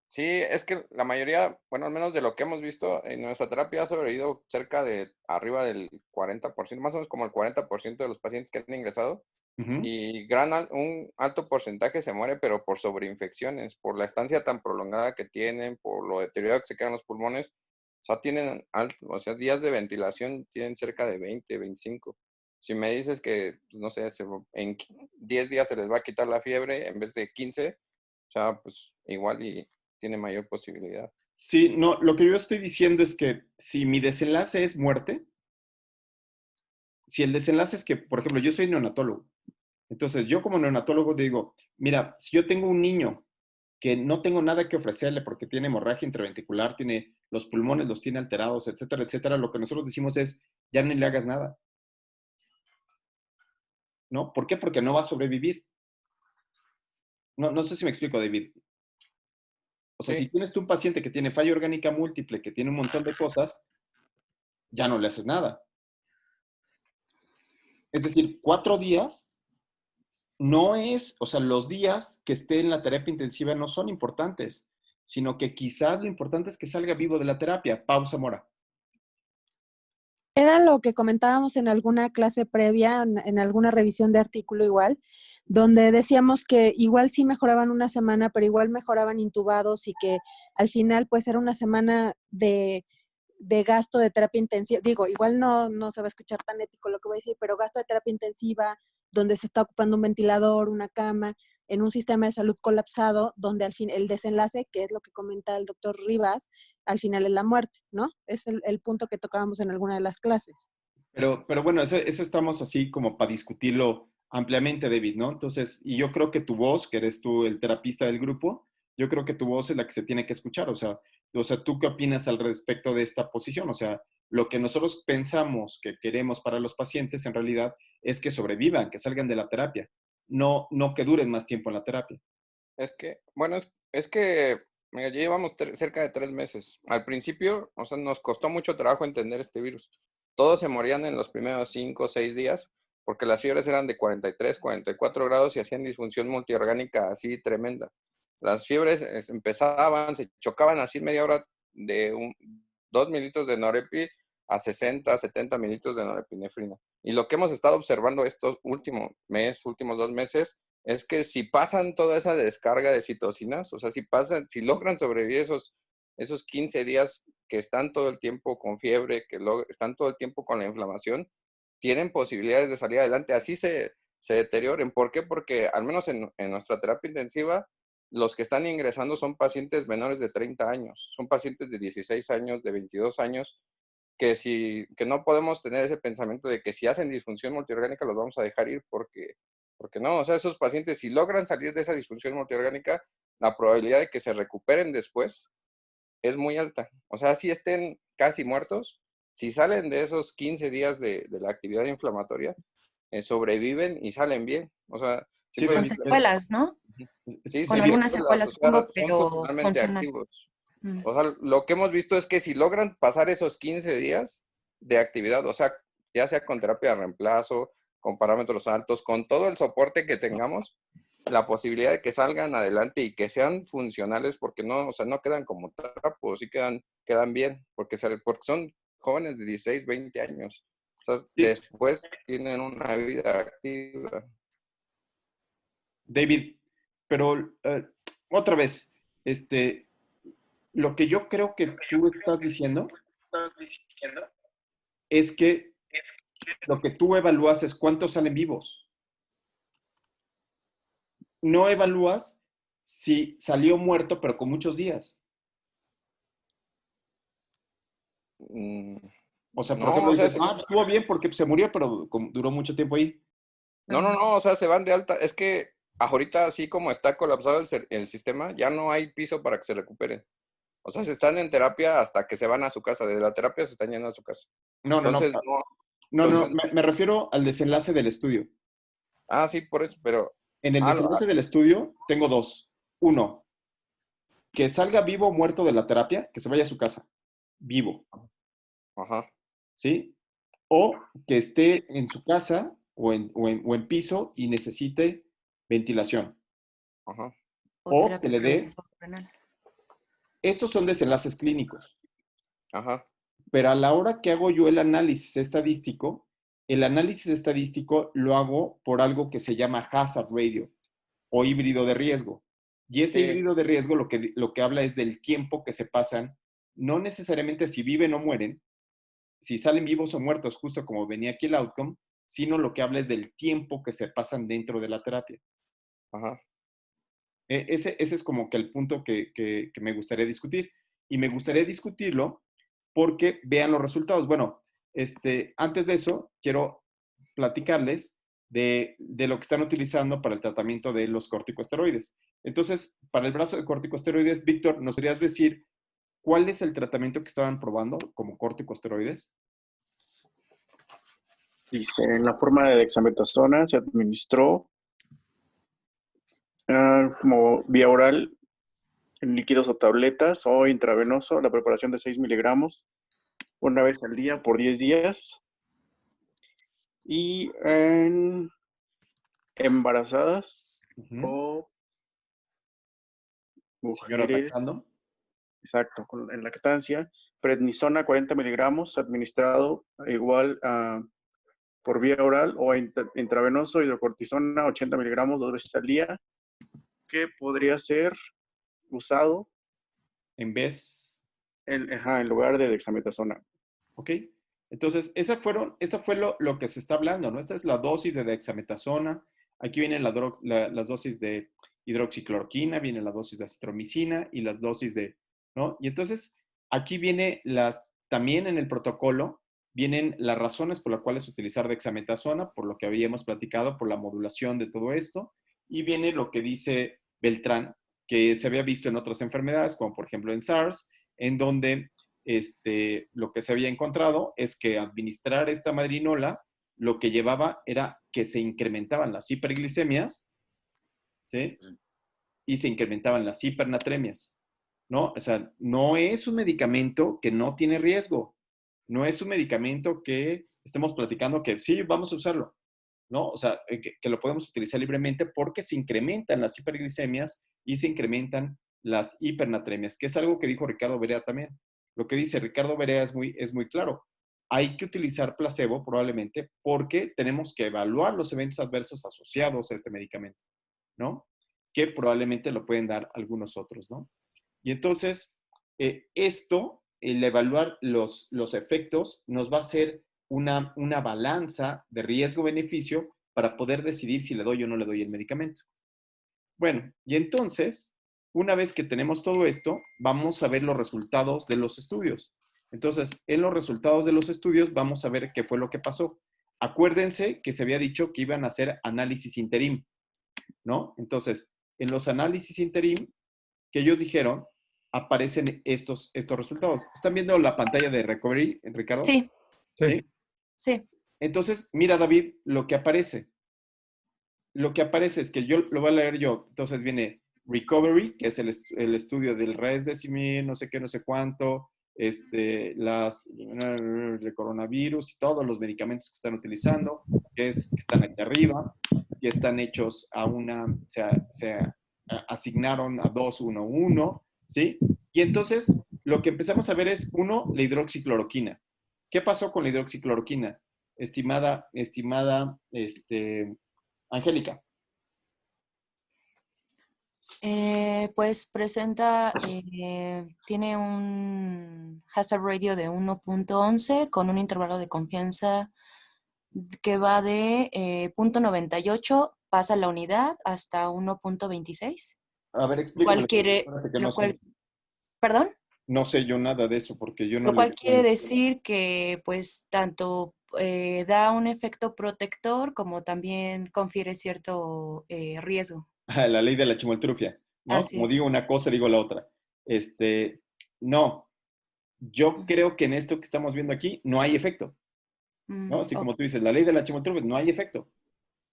Sí, es que la mayoría, bueno, al menos de lo que hemos visto, en nuestra terapia ha sobrevivido cerca de arriba del 40%, más o menos como el 40% de los pacientes que han ingresado. Ujú. Y un alto porcentaje se muere, pero por sobreinfecciones, por la estancia tan prolongada que tienen, por lo deteriorado que se quedan los pulmones. O sea, tienen o sea, días de ventilación tienen cerca de 20, 25. Si me dices que, pues, no sé, en 10 días se les va a quitar la fiebre en vez de 15, o sea, pues igual y tiene mayor posibilidad. Sí, no, lo que yo estoy diciendo es que si mi desenlace es muerte, si el desenlace es que, por ejemplo, yo soy neonatólogo, entonces yo como neonatólogo digo, mira, si yo tengo un niño que no tengo nada que ofrecerle porque tiene hemorragia intraventricular, tiene los pulmones, los tiene alterados, etcétera, etcétera, lo que nosotros decimos es, ya no le hagas nada, ¿no? ¿Por qué? Porque no va a sobrevivir. No, no sé si me explico, David. O sea, si Sí, tienes tú un paciente que tiene falla orgánica múltiple, que tiene un montón de cosas, ya no le haces nada. Es decir, 4 días no es, o sea, los días que esté en la terapia intensiva no son importantes, sino que quizás lo importante es que salga vivo de la terapia. Pausa, Mora. Era lo que comentábamos en alguna clase previa, en alguna revisión de artículo igual, donde decíamos que igual sí mejoraban una semana, pero igual mejoraban intubados y que al final pues era una semana de gasto de terapia intensiva. Digo, igual no se va a escuchar tan ético lo que voy a decir, pero gasto de terapia intensiva, donde se está ocupando un ventilador, una cama, en un sistema de salud colapsado, donde al fin el desenlace, que es lo que comenta el doctor Rivas, al final es la muerte, ¿no? Es el punto que tocábamos en alguna de las clases. Pero bueno, eso estamos así como para discutirlo ampliamente, David, ¿no? Entonces, y yo creo que tu voz, que eres tú el terapista del grupo, yo creo que tu voz es la que se tiene que escuchar. O sea, ¿tú qué opinas al respecto de esta posición? O sea, lo que nosotros pensamos que queremos para los pacientes en realidad es que sobrevivan, que salgan de la terapia, no que duren más tiempo en la terapia. es que, bueno, es que mira, ya llevamos cerca de 3 meses. Al principio, o sea, nos costó mucho trabajo entender este virus. Todos se morían en los primeros 5 o 6 días porque las fiebres eran de 43, 44 grados y hacían disfunción multiorgánica así tremenda. Las fiebres empezaban, se chocaban así media hora de 2 mililitros de norepi a 60, 70 mililitros de norepinefrina. Y lo que hemos estado observando estos últimos 2 meses, es que si pasan toda esa descarga de citocinas, o sea, si logran sobrevivir esos 15 días que están todo el tiempo con fiebre, están todo el tiempo con la inflamación, tienen posibilidades de salir adelante, así se deterioren. ¿Por qué? Porque al menos en nuestra terapia intensiva, los que están ingresando son pacientes menores de 30 años, son pacientes de 16 años, de 22 años, que no podemos tener ese pensamiento de que si hacen disfunción multiorgánica los vamos a dejar ir porque no, o sea, esos pacientes si logran salir de esa disfunción multiorgánica, la probabilidad de que se recuperen después es muy alta. O sea, si estén casi muertos, si salen de esos 15 días de la actividad inflamatoria, sobreviven y salen bien. O sea, Sí, Con David, simplemente, secuelas, ¿no? sí, Con sin David, algunas secuelas, secuelas, o sea, supongo, son pero funcionalmente funcional. activos. Mm. O sea, lo que hemos visto es que si logran pasar esos 15 días de actividad, o sea, ya sea con terapia de reemplazo, con parámetros altos, con todo el soporte que tengamos, la posibilidad de que salgan adelante y que sean funcionales, porque no, o sea, no quedan como trapos, sí quedan bien, porque son jóvenes de 16, 20 años. O sea, sí, después tienen una vida activa. David, pero otra vez, este, lo que yo creo que tú estás diciendo es que lo que tú evalúas es cuántos salen vivos. No evalúas si salió muerto, pero con muchos días. Mm, O sea, por no, ejemplo, o sea, dices, estuvo bien porque se murió, pero duró mucho tiempo ahí. no, o sea, se van de alta. Es que ahorita, así como está colapsado el sistema, ya no hay piso para que se recuperen. O sea, se están en terapia hasta que se van a su casa. De la terapia se están yendo a su casa. No, no, no. Entonces, no, No, entonces, me refiero al desenlace del estudio. sí, por eso, pero, En el ah, desenlace del estudio tengo dos. Uno, que salga vivo o muerto de la terapia, que se vaya a su casa, vivo, ajá, ¿sí? O que esté en su casa o en piso y necesite ventilación. ajá, O O que terapia le por dé, renal. estos son desenlaces clínicos, ajá, pero a la hora que hago yo el análisis estadístico lo hago por algo que se llama hazard radio o híbrido de riesgo. Y ese sí, híbrido de riesgo lo que habla es del tiempo que se pasan, no necesariamente si viven o mueren, si salen vivos o muertos, justo como venía aquí el outcome, sino lo que habla es del tiempo que se pasan dentro de la terapia. ajá, Ese es como que el punto que me gustaría discutir. Y me gustaría discutirlo porque vean los resultados. Bueno, antes de eso, quiero platicarles de lo que están utilizando para el tratamiento de los corticosteroides. Entonces, para el brazo de corticosteroides, Víctor, ¿nos podrías decir cuál es el tratamiento que estaban probando como corticosteroides? Dice, en la forma de dexametasona se administró como vía oral en líquidos o tabletas o intravenoso la preparación de 6 miligramos una vez al día por 10 días. Y en embarazadas o Señora mujeres, Tachando. exacto, en lactancia, prednisona 40 miligramos administrado igual por vía oral o intravenoso, hidrocortisona 80 miligramos 2 veces al día, que podría ser usado En vez. en lugar de dexametasona. ¿Ok? Entonces, esta fue lo que se está hablando, ¿no? Esta es la dosis de dexametasona. Aquí vienen las dosis de hidroxicloroquina, viene la dosis de acitromicina y las dosis de, ¿no? Y entonces, aquí viene también en el protocolo, vienen las razones por las cuales utilizar dexametasona, por lo que habíamos platicado, por la modulación de todo esto, y viene lo que dice Beltrán, que se había visto en otras enfermedades, como por ejemplo en SARS, en donde lo que se había encontrado es que administrar esta madrinola lo que llevaba era que se incrementaban las hiperglicemias, ¿sí? Y se incrementaban las hipernatremias, ¿no? O sea, no es un medicamento que no tiene riesgo, no es un medicamento que estemos platicando que sí, vamos a usarlo, ¿no? O sea, que lo podemos utilizar libremente porque se incrementan las hiperglicemias y se incrementan las hipernatremias, que es algo que dijo Ricardo Berea también. Lo que dice Ricardo Berea es muy claro. Hay que utilizar placebo probablemente porque tenemos que evaluar los eventos adversos asociados a este medicamento, ¿no? Que probablemente lo pueden dar algunos otros, ¿no? Y entonces, el evaluar los efectos, nos va a hacer una balanza de riesgo-beneficio para poder decidir si le doy o no le doy el medicamento. Bueno, y entonces, una vez que tenemos todo esto, vamos a ver los resultados de los estudios. Entonces, en los resultados de los estudios, vamos a ver qué fue lo que pasó. Acuérdense que se había dicho que iban a hacer análisis interim, ¿no? Entonces, en los análisis interim que ellos dijeron, aparecen estos resultados. ¿Están viendo la pantalla de Recovery, Ricardo? Sí, Sí. sí. Entonces, mira, David, lo que aparece. Lo que aparece es que yo lo voy a leer yo. Entonces viene Recovery, que es el estudio del Remdesivir, no sé qué, no sé cuánto, de coronavirus y todos los medicamentos que están utilizando, que están aquí arriba, que están hechos se asignaron a 2-1-1, ¿sí? Y entonces lo que empezamos a ver es, uno, la hidroxicloroquina. ¿Qué pasó con la hidroxicloroquina? Estimada, Angélica. Pues presenta, tiene un hazard radio de 1.11 con un intervalo de confianza que va de 0.98, pasa la unidad hasta 1.26. A ver, Cual explícame. quiere, Espérate que no lo sé. cual, ¿perdón? No sé yo nada de eso porque yo no Lo le... cual quiere decir que pues tanto da un efecto protector como también confiere cierto riesgo. La ley de la chimoltrufia, ¿no? Así Como es. digo una cosa, digo la otra. No, yo creo que en esto que estamos viendo aquí no hay efecto, ¿no? Así Ok. como tú dices, la ley de la chimoltrufia, no hay efecto.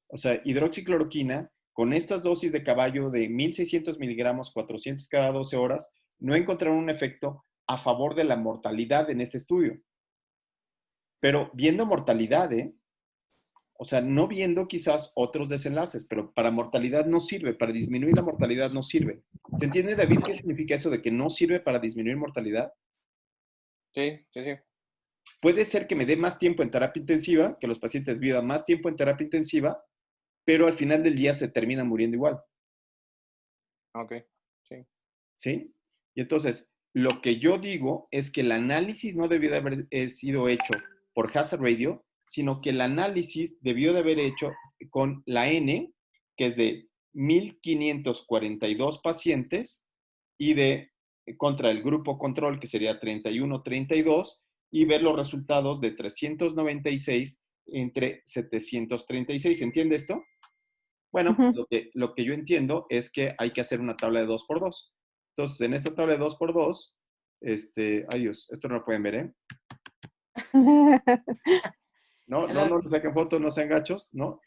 O sea, hidroxicloroquina, con estas dosis de caballo de 1.600 miligramos, 400 cada 12 horas, no encontraron un efecto a favor de la mortalidad en este estudio. Pero viendo mortalidad, o sea, no viendo quizás otros desenlaces, pero para mortalidad no sirve, para disminuir la mortalidad no sirve. ¿Se entiende, David, qué significa eso de que no sirve para disminuir mortalidad? Sí, sí, sí. Puede ser que me dé más tiempo en terapia intensiva, que los pacientes vivan más tiempo en terapia intensiva, pero al final del día se terminan muriendo igual, Ok, sí. ¿sí? Y entonces, lo que yo digo es que el análisis no debió de haber sido hecho por Hazard Radio, sino que el análisis debió de haber hecho con la N, que es de 1.542 pacientes, y de contra el grupo control, que sería 31-32, y ver los resultados de 396 entre 736. ¿Entiende esto? Bueno, Ujú. lo que yo entiendo es que hay que hacer una tabla de 2x2. Entonces, en esta tabla de 2x2, ay Dios, esto no lo pueden ver, ¿eh? No, no, no le saquen fotos, no sean gachos, ¿no?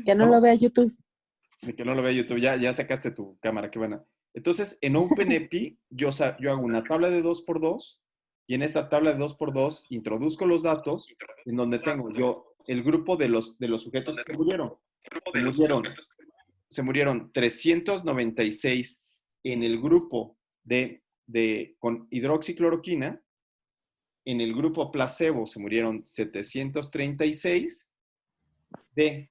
Que no No, lo vea YouTube. ni que no lo vea YouTube, ya sacaste tu cámara, qué buena. Entonces, en OpenEpi, yo hago una tabla de 2x2 y en esta tabla de 2x2 introduzco los datos en donde tengo yo el grupo de los sujetos que se murieron. Se murieron 396 en el grupo con hidroxicloroquina. En el grupo placebo se murieron 736 de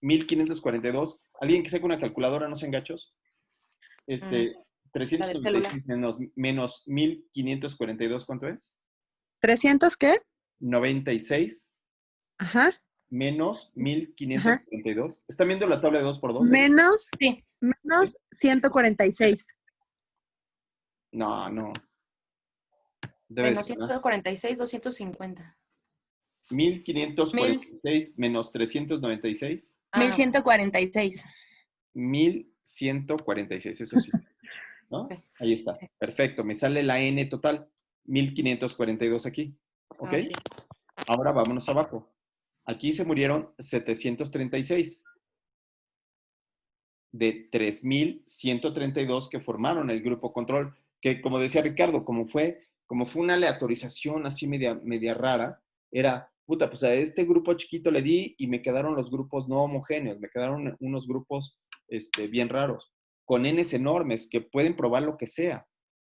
1.542. ¿Alguien que saque una calculadora, no sean gachos? La del celular. 396 menos 1.542, ¿cuánto es? ¿300 qué? 96 Ajá, menos ajá. 1.542. ¿Están viendo la tabla de 2x2? Menos, Sí. menos 146. No, no. Debe Menos ser, ¿no? 146, 250. 1.546 menos 396. 1146. 1.146, eso sí, ¿no? Ok, Ahí está. sí. Perfecto. Me sale la N total. 1.542 aquí. ¿Ok? Sí. Ahora vámonos abajo. Aquí se murieron 736 de 3.132 que formaron el grupo control, que como decía Ricardo, como fue una aleatorización así media rara, era, puta, pues a este grupo chiquito le di y me quedaron los grupos no homogéneos, me quedaron unos grupos bien raros, con Ns enormes que pueden probar lo que sea,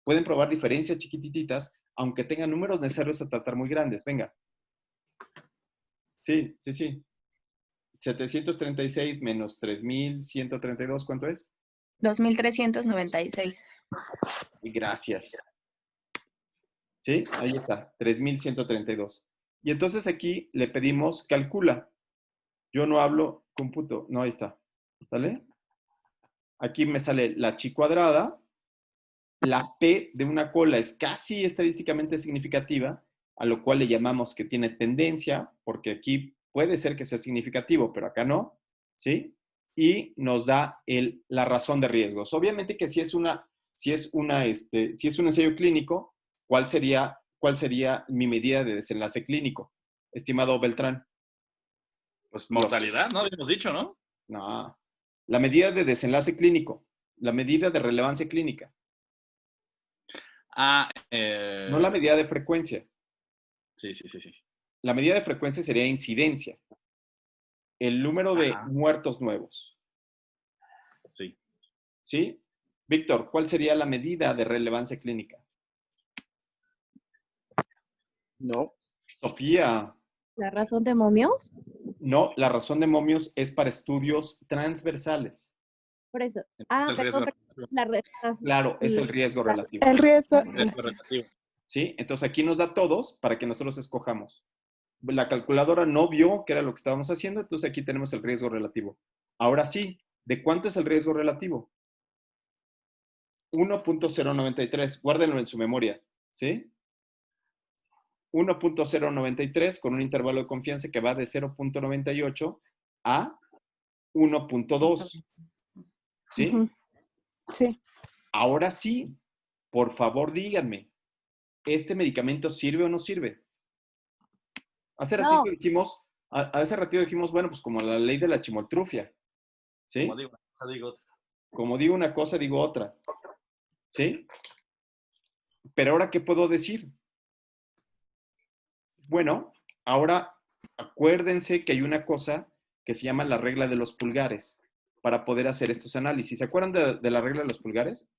pueden probar diferencias chiquititas, aunque tengan números necesarios a tratar muy grandes. Venga. Sí, sí, sí. 736 menos 3.132, ¿cuánto es? 2396. Gracias. ¿Sí? Ahí está, 3.132. Y entonces aquí le pedimos calcula. Yo no hablo cómputo. No, ahí está. ¿Sale? Aquí me sale la chi cuadrada. La P de una cola es casi estadísticamente significativa, a lo cual le llamamos que tiene tendencia, porque aquí puede ser que sea significativo, pero acá no. ¿Sí? Y nos da la razón de riesgos. Obviamente que si es un ensayo clínico, ¿cuál sería mi medida de desenlace clínico, estimado Beltrán? Pues mortalidad, ¿no? Habíamos dicho, ¿no? No. La medida de desenlace clínico, la medida de relevancia clínica, no la medida de frecuencia. Sí, sí, sí, sí. La medida de frecuencia sería incidencia, el número de Ajá. muertos nuevos. Sí. ¿Sí? Víctor, ¿cuál sería la medida de relevancia clínica? No. Sofía. ¿La razón de momios? No, la razón de momios es para estudios transversales. Por eso. Es Ah, el perdón, riesgo. Claro, es el riesgo relativo. El riesgo. Riesgo relativo. ¿Sí? Entonces aquí nos da todos para que nosotros escojamos. La calculadora no vio qué era lo que estábamos haciendo, entonces aquí tenemos el riesgo relativo. Ahora sí, ¿de cuánto es el riesgo relativo? 1.093. Guárdenlo en su memoria, ¿sí? 1.093 con un intervalo de confianza que va de 0.98 a 1.2, ¿sí? Ujú. Sí. Ahora sí, por favor díganme, ¿este medicamento sirve o no sirve? Hace No. ratito dijimos, bueno, pues como la ley de la chimoltrufia, ¿sí? Como digo una cosa, digo otra. Como digo una cosa, digo otra, ¿sí? Pero ahora, ¿qué puedo decir? Bueno, ahora acuérdense que hay una cosa que se llama la regla de los pulgares para poder hacer estos análisis. ¿Se acuerdan de la regla de los pulgares?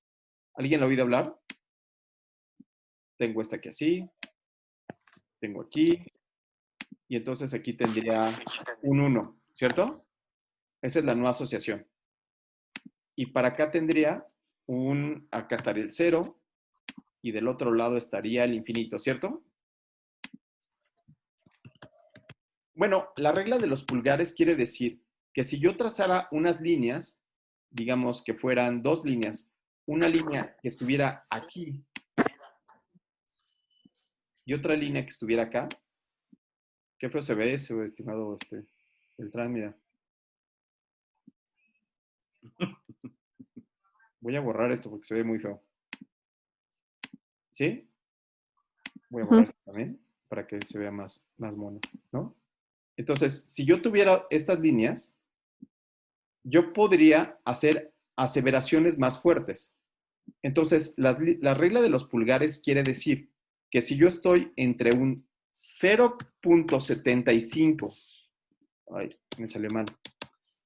¿Alguien la ha oído hablar? Tengo esta aquí así, tengo aquí, y entonces aquí tendría un 1, ¿cierto? Esa es la no asociación. Y para acá tendría acá estaría el 0, y del otro lado estaría el infinito, ¿cierto? Bueno, la regla de los pulgares quiere decir que si yo trazara unas líneas, digamos que fueran 2 líneas, una línea que estuviera aquí y otra línea que estuviera acá, qué feo se ve eso, estimado Beltrán, mira. Voy a borrar esto porque se ve muy feo. ¿Sí? Voy a borrar esto también para que se vea más mono, ¿no? Entonces, si yo tuviera estas líneas, yo podría hacer aseveraciones más fuertes. Entonces, la regla de los pulgares quiere decir que si yo estoy entre un 0.75, ay, me salió mal,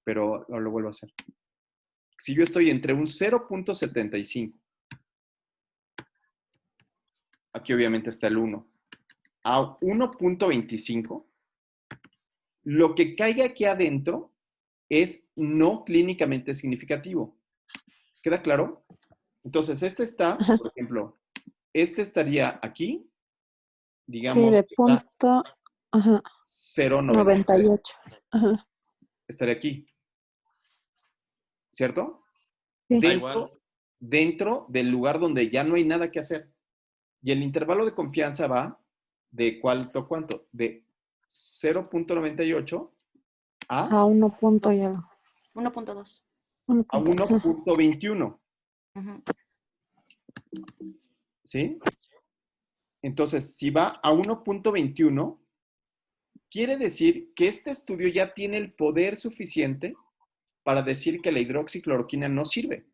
pero lo vuelvo a hacer. Si yo estoy entre un 0.75, aquí obviamente está el 1, a 1.25, lo que caiga aquí adentro es no clínicamente significativo. ¿Queda claro? Entonces, este está, por ejemplo, este estaría aquí, digamos, Sí, de punto 0.98. 98. Ajá. Estaría aquí, ¿cierto? Sí. Dentro del lugar donde ya no hay nada que hacer. Y el intervalo de confianza va de ¿cuánto? De 0.98 A 1 punto y algo. 1.2. a 1.21. Ujú. ¿Sí? Entonces, si va a 1.21, quiere decir que este estudio ya tiene el poder suficiente para decir que la hidroxicloroquina no sirve.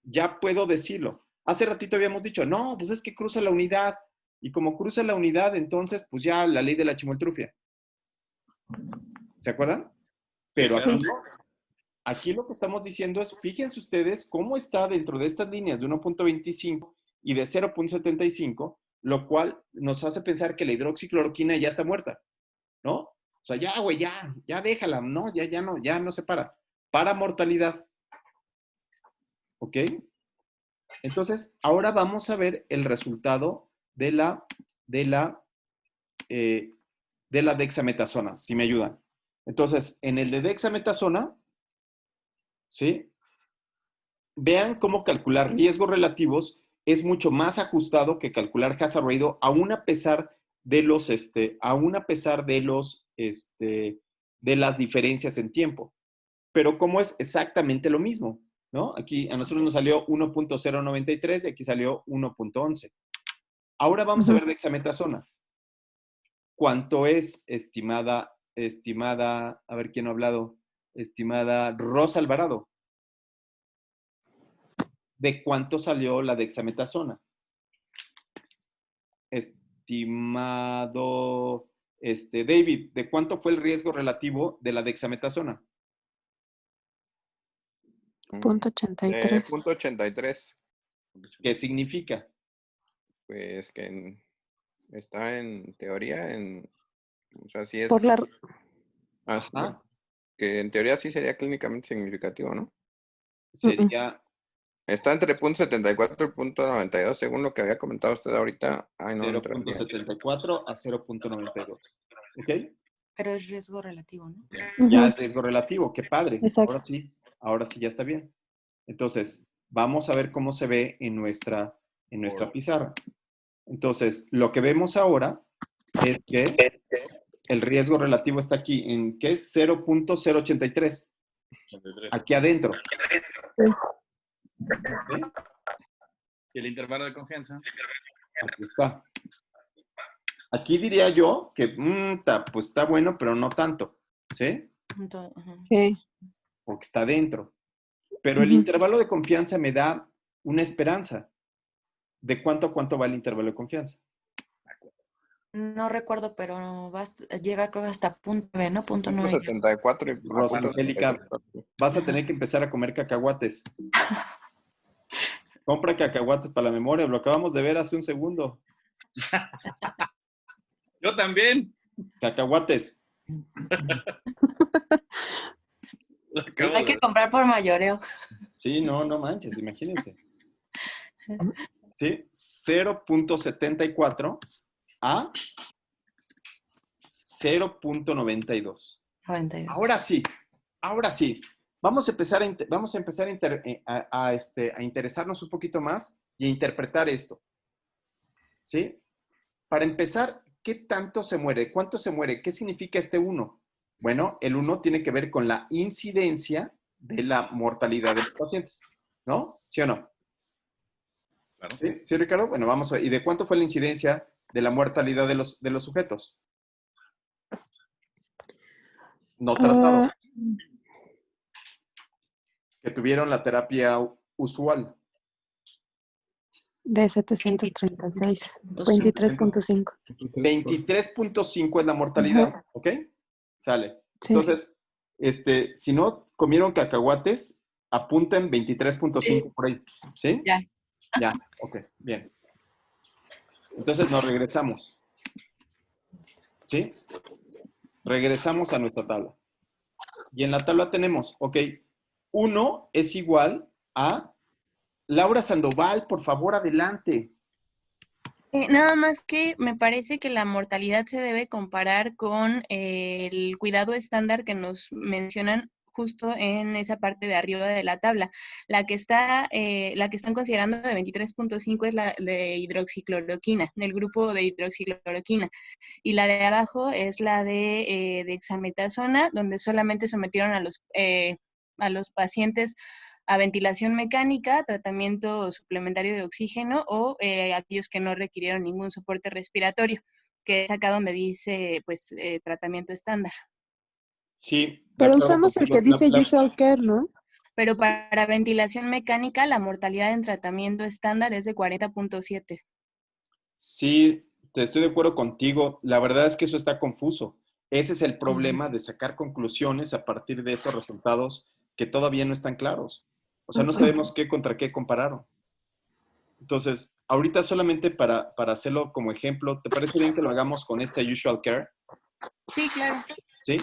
Ya puedo decirlo. Hace ratito habíamos dicho, no, pues es que cruza la unidad. Y como cruza la unidad, entonces, pues ya la ley de la chimoltrufia. ¿Se acuerdan? Pero aquí lo que estamos diciendo es, fíjense ustedes cómo está dentro de estas líneas de 1.25 y de 0.75, lo cual nos hace pensar que la hidroxicloroquina ya está muerta, ¿no? O sea, ya, güey, ya déjala, ¿no? Ya no se para. Para mortalidad. ¿Ok? Entonces, ahora vamos a ver el resultado de la dexametasona, si me ayudan. Entonces, en el de dexametasona, ¿sí? Vean cómo calcular riesgos relativos es mucho más ajustado que calcular hazard ratio, aún a pesar de de las diferencias en tiempo. Pero como es exactamente lo mismo, ¿no? Aquí a nosotros nos salió 1.093 y aquí salió 1.11. Ahora vamos a ver dexametasona. ¿Cuánto es, estimada, a ver quién ha hablado, estimada Rosa Alvarado? ¿De cuánto salió la dexametasona? Estimado David, ¿de cuánto fue el riesgo relativo de la dexametasona? Punto 83. Punto 83. ¿Qué significa? Pues que está en teoría, o sea, sí es... Por la... Ajá. Que en teoría sí sería clínicamente significativo, ¿no? Sería... Está entre punto 74 y punto 92, según lo que había comentado usted ahorita. 0.74 a 0.92. ¿Ok? Pero es riesgo relativo, ¿no? Ya es riesgo relativo, qué padre. Exacto. Ahora sí ya está bien. Entonces, Vamos a ver cómo se ve en nuestra pizarra. Entonces, lo que vemos ahora es que el riesgo relativo está aquí, ¿en qué es? 0.083. Aquí adentro. ¿Sí? ¿Y el intervalo de confianza? Aquí está. Aquí diría yo que pues está bueno, pero no tanto. ¿Sí? Sí. Porque está adentro. Pero el intervalo de confianza me da una esperanza. ¿De cuánto a cuánto va el intervalo de confianza? No recuerdo, pero llega creo que hasta punto B, ¿no? Punto 9. 74 y Rosa Angélica, vas a tener que empezar a comer cacahuates. Compra cacahuates para la memoria, lo acabamos de ver hace un segundo. Yo también. Cacahuates. Hay que comprar por mayoreo. Sí, no manches, imagínense. ¿Sí? 0.74 a 0.92. Ahora sí. Vamos a empezar a interesarnos un poquito más y a interpretar esto. ¿Sí? Para empezar, ¿qué tanto se muere? ¿Cuánto se muere? ¿Qué significa este 1? Bueno, el 1 tiene que ver con la incidencia de la mortalidad de los pacientes, ¿no? ¿Sí o no? Claro. ¿Sí? ¿Sí, Ricardo? Bueno, vamos a ver. ¿Y de cuánto fue la incidencia de la mortalidad de los sujetos no tratados que tuvieron la terapia usual? De 736. 23.5. 23.5 es la mortalidad, ¿ok? Sale. Sí. Entonces, si no comieron cacahuates, apunten 23.5 por ahí, ¿sí? Ya, ok, bien. Entonces nos regresamos, ¿sí? Regresamos a nuestra tabla. Y en la tabla tenemos, ok, 1 es igual a... Laura Sandoval, por favor, adelante. Nada más que me parece que la mortalidad se debe comparar con el cuidado estándar que nos mencionan justo en esa parte de arriba de la tabla. La que están considerando de 23.5 es la de hidroxicloroquina, del grupo de hidroxicloroquina. Y la de abajo es la de dexametasona, donde solamente sometieron a los pacientes a ventilación mecánica, tratamiento suplementario de oxígeno o aquellos que no requirieron ningún soporte respiratorio, que es acá donde dice, pues, tratamiento estándar. Sí. Pero usamos el que dice usual care, ¿no? Pero para ventilación mecánica, la mortalidad en tratamiento estándar es de 40.7. Sí, te estoy de acuerdo contigo. La verdad es que eso está confuso. Ese es el problema de sacar conclusiones a partir de estos resultados que todavía no están claros. O sea, no sabemos qué contra qué compararon. Entonces, ahorita solamente para hacerlo como ejemplo, ¿te parece bien que lo hagamos con este usual care? Sí, claro. ¿Sí?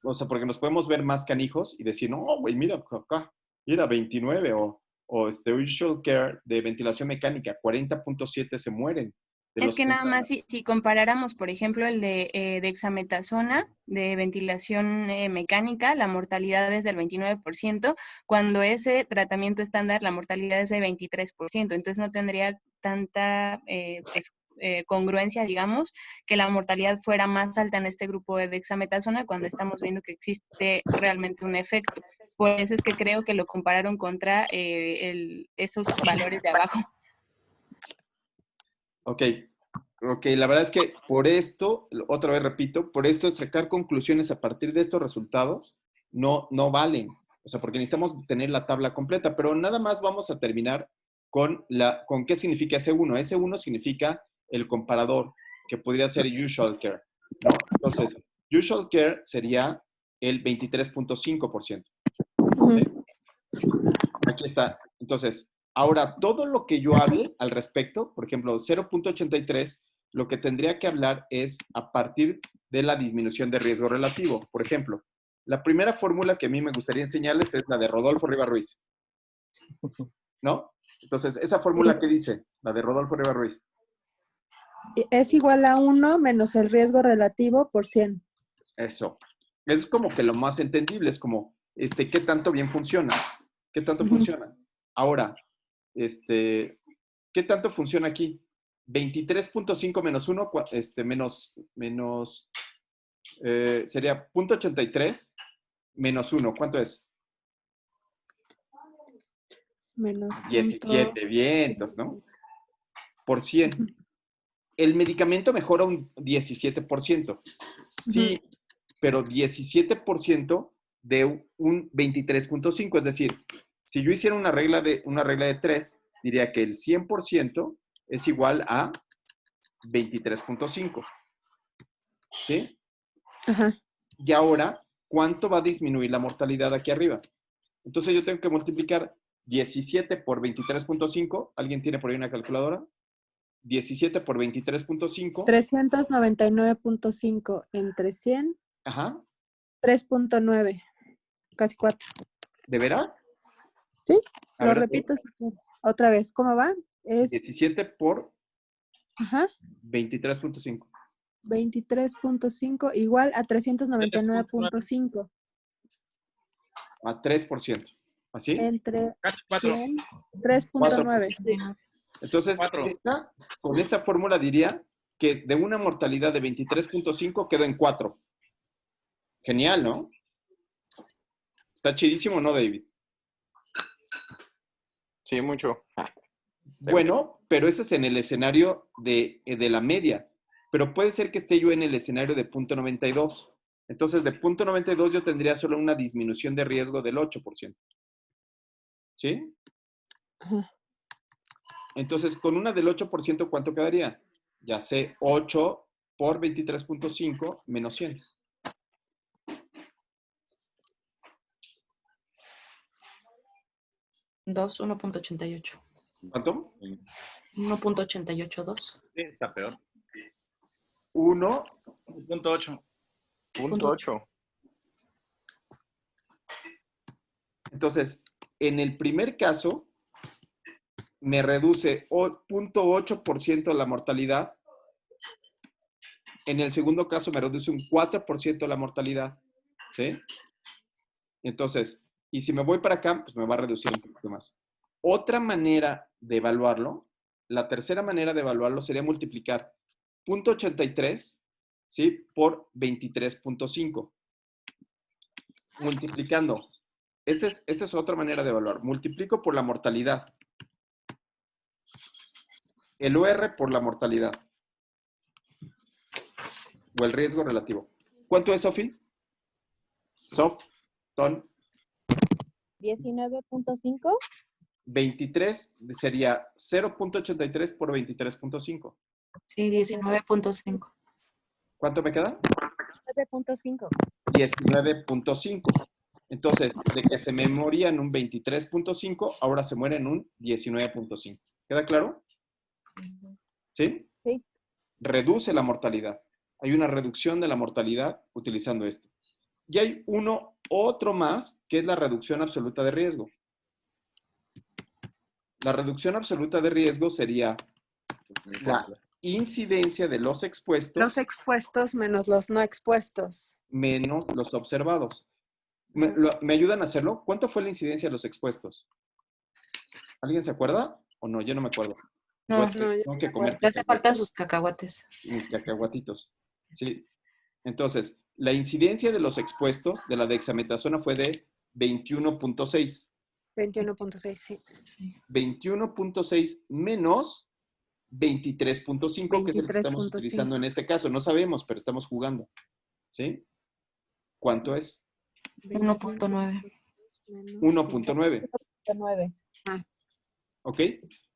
O sea, porque nos podemos ver más canijos y decir, no, güey, mira acá, mira, 29 o usual care de ventilación mecánica, 40.7 se mueren. Es que nada más si comparáramos, por ejemplo, el de dexametasona de ventilación mecánica, la mortalidad es del 29%, cuando ese tratamiento estándar la mortalidad es de 23%, entonces no tendría tanta congruencia, digamos, que la mortalidad fuera más alta en este grupo de dexametasona cuando estamos viendo que existe realmente un efecto. Por eso es que creo que lo compararon contra esos valores de abajo. Ok, la verdad es que por esto, otra vez repito, por esto sacar conclusiones a partir de estos resultados no valen. O sea, porque necesitamos tener la tabla completa, pero nada más vamos a terminar con qué significa S1. S1 significa el comparador, que podría ser usual care, ¿no? Entonces, usual care sería el 23.5%. Aquí está. Entonces, ahora, todo lo que yo hable al respecto, por ejemplo, 0.83, lo que tendría que hablar es a partir de la disminución de riesgo relativo. Por ejemplo, la primera fórmula que a mí me gustaría enseñarles es la de Rodolfo Rivas Ruiz. ¿No? Entonces, ¿esa fórmula qué dice? La de Rodolfo Rivas Ruiz. Es igual a 1 menos el riesgo relativo por 100. Eso. Es como que lo más entendible, es como, ¿qué tanto bien funciona? ¿Qué tanto funciona? Ahora, ¿qué tanto funciona aquí? 23.5 menos 1, sería 0.83 menos 1. ¿Cuánto es? Menos 17 vientos, ¿no? Por 100. El medicamento mejora un 17%. Sí, pero 17% de un 23.5. Es decir, si yo hiciera una regla de 3, diría que el 100% es igual a 23.5. ¿Sí? Ajá. Y ahora, ¿cuánto va a disminuir la mortalidad aquí arriba? Entonces yo tengo que multiplicar 17 por 23.5. ¿Alguien tiene por ahí una calculadora? 17 por 23.5. 399.5 entre 100. Ajá. 3.9. Casi 4. ¿De veras? ¿Sí? A Lo ver, repito si quieres. Otra vez. ¿Cómo va? Es 17 por ajá, 23.5. 23.5 igual a 399.5. A 3%. ¿Así? Entre Casi 4. 100, 3.9. Entonces, 4. con esta fórmula diría que de una mortalidad de 23.5 quedó en 4. Genial, ¿no? Está chidísimo, ¿no, David? Sí, mucho. Bueno, pero ese es en el escenario de la media. Pero puede ser que esté yo en el escenario de 0.92. Entonces, de 0.92 yo tendría solo una disminución de riesgo del 8%. ¿Sí? Ajá. Entonces, con una del 8%, ¿cuánto quedaría? Ya sé, 8 por 23.5 menos 100. Dos, 1.88. ¿Cuánto? 1.882. Sí, está peor. 1. 1.8. Punto 8. Entonces, en el primer caso, me reduce 0.8% la mortalidad. En el segundo caso, me reduce un 4% la mortalidad. ¿Sí? Entonces, y si me voy para acá, pues me va a reducir un poquito más. Otra manera de evaluarlo, la tercera manera de evaluarlo sería multiplicar 0.83, ¿sí? Por 23.5. Multiplicando. Esta es otra manera de evaluar. Multiplico por la mortalidad. El OR por la mortalidad. O el riesgo relativo. ¿Cuánto es, Sofi? Sof, Ton. 19.5. 23 sería 0.83 por 23.5. Sí, 19.5. ¿Cuánto me queda? 9.5. 19.5. Entonces, de que se me moría en un 23.5, ahora se muere en un 19.5. ¿Queda claro? ¿Sí? Sí. Reduce la mortalidad. Hay una reducción de la mortalidad utilizando esto. Y hay otro más, que es la reducción absoluta de riesgo. La reducción absoluta de riesgo sería la incidencia de los expuestos Los expuestos menos los no expuestos. menos los observados. ¿Me ayudan a hacerlo? ¿Cuánto fue la incidencia de los expuestos? ¿Alguien se acuerda? ¿O no? Yo no me acuerdo. No, Tengo que comer le hace falta sus cacahuates. mis cacahuatitos. Sí. Entonces, la incidencia de los expuestos de la dexametasona fue de 21.6. 21.6, sí. Sí. 21.6 menos 23.5, que es el que estamos 23.5. utilizando en este caso. No sabemos, pero estamos jugando. ¿Sí? ¿Cuánto es? 1.9. 1.9. 9. ¿Ok?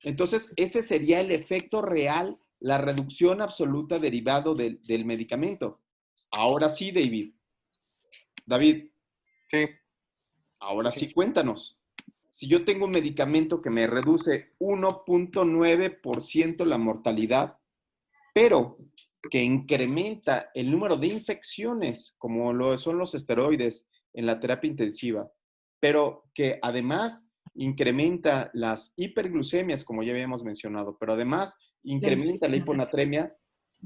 Entonces, ese sería el efecto real, la reducción absoluta derivado del medicamento. Ahora sí, David. David, Sí. ahora sí, cuéntanos. Si yo tengo un medicamento que me reduce 1.9% la mortalidad, pero que incrementa el número de infecciones, como lo son los esteroides en la terapia intensiva, pero que además incrementa las hiperglucemias, como ya habíamos mencionado, pero además incrementa la hiponatremia,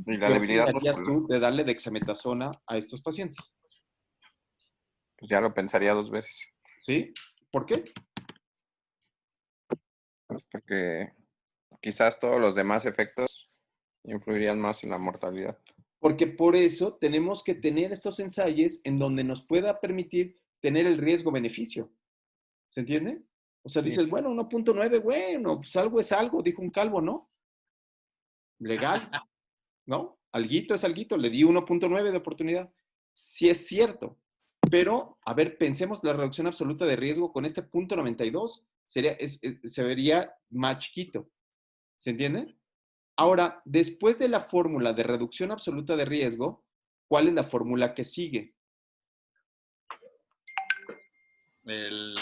Y la ¿qué debilidad opinarías muscular. tú de darle dexametasona a estos pacientes? Pues ya lo pensaría 2 veces. ¿Sí? ¿Por qué? Pues porque quizás todos los demás efectos influirían más en la mortalidad. Porque por eso tenemos que tener estos ensayos en donde nos pueda permitir tener el riesgo-beneficio. ¿Se entiende? O sea, Sí. dices, bueno, 1.9, bueno, pues algo es algo, dijo un calvo, ¿no? Legal, ¿no? Alguito es alguito, le di 1.9 de oportunidad. Sí es cierto, pero, a ver, pensemos la reducción absoluta de riesgo con este punto 92, se vería más chiquito. ¿Se entiende? Ahora, después de la fórmula de reducción absoluta de riesgo, ¿cuál es la fórmula que sigue? El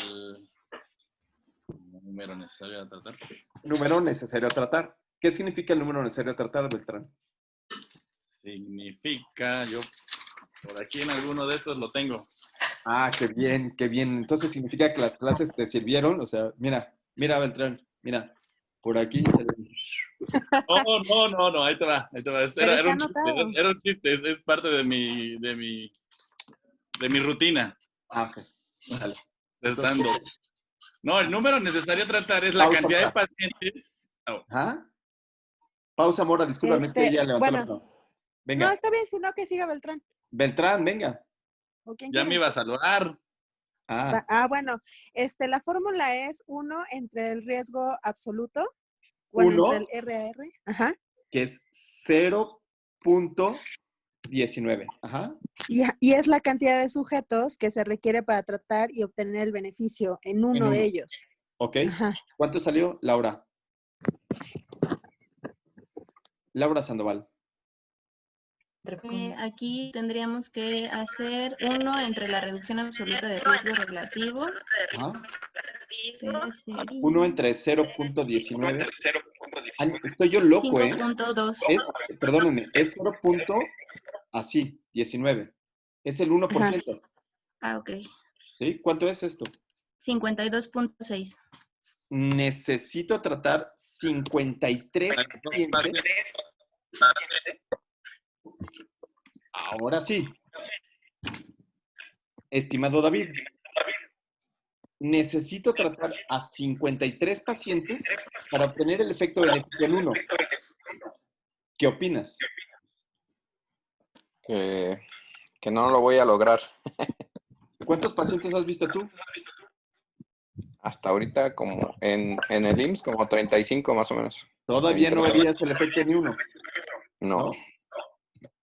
número necesario a tratar. Número necesario a tratar. ¿Qué significa el número necesario a tratar, Beltrán? Significa, yo por aquí en alguno de estos lo tengo. Ah, qué bien, qué bien. Entonces significa que las clases te sirvieron. O sea, mira, mira, Beltrán, mira, por aquí. No, ahí te va. Pero Era está un chiste, anotado. era un chiste, es parte de mi rutina. Ah, ok. Dale. Estando. No, el número necesario a tratar es la Pausa, cantidad de Mora. pacientes. ¿Ah? Pausa, Mora, discúlpame, es que ella levantó la mano. No, Venga, está bien, sino que siga Beltrán. Beltrán, venga. ¿O quién Ya quiere? me iba a saludar. Bueno, la fórmula es 1 entre el riesgo absoluto, bueno, entre el 1, RR, ajá, que es 0.19. Ajá. y es la cantidad de sujetos que se requiere para tratar y obtener el beneficio en uno de ellos. Ok. Ajá. ¿Cuánto salió, Laura? Laura Sandoval. Aquí tendríamos que hacer 1 entre la reducción absoluta de riesgo relativo. Ajá. Que sería 1 entre 0.19. Estoy yo loco, 5.2. Perdónenme, es 0.19. Es el 1%. Ah, ok. ¿Sí? ¿Cuánto es esto? 52.6. Necesito tratar 53 pacientes. Ahora sí. Estimado David, necesito tratar a 53 pacientes para obtener el efecto beneficio en 1. ¿Qué opinas? Que no lo voy a lograr. ¿Cuántos pacientes has visto tú? Hasta ahorita como en el IMSS como 35 más o menos. Todavía no harías el efecto en 1. No.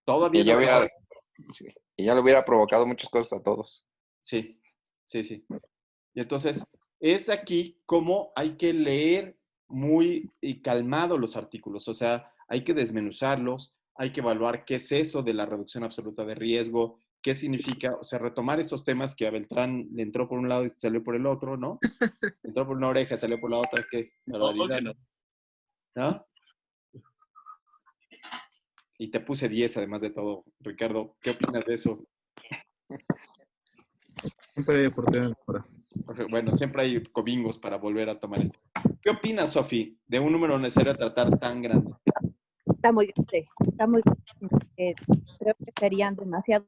Todavía Y ya no. y ya le hubiera provocado muchas cosas a todos. Sí. Y entonces, es aquí como hay que leer muy calmado los artículos. O sea, hay que desmenuzarlos, hay que evaluar qué es eso de la reducción absoluta de riesgo, qué significa, o sea, retomar estos temas que a Beltrán le entró por un lado y salió por el otro, ¿no? Entró por una oreja, salió por la otra, qué barbaridad. ¿No? Y te puse 10 además de todo. Ricardo, ¿qué opinas de eso? Siempre hay oportunidad de mejorar. Bueno, siempre hay cobingos para volver a tomar esto. ¿Qué opinas, Sofi, de un número necesario a tratar tan grande? Está muy grande, creo que serían demasiados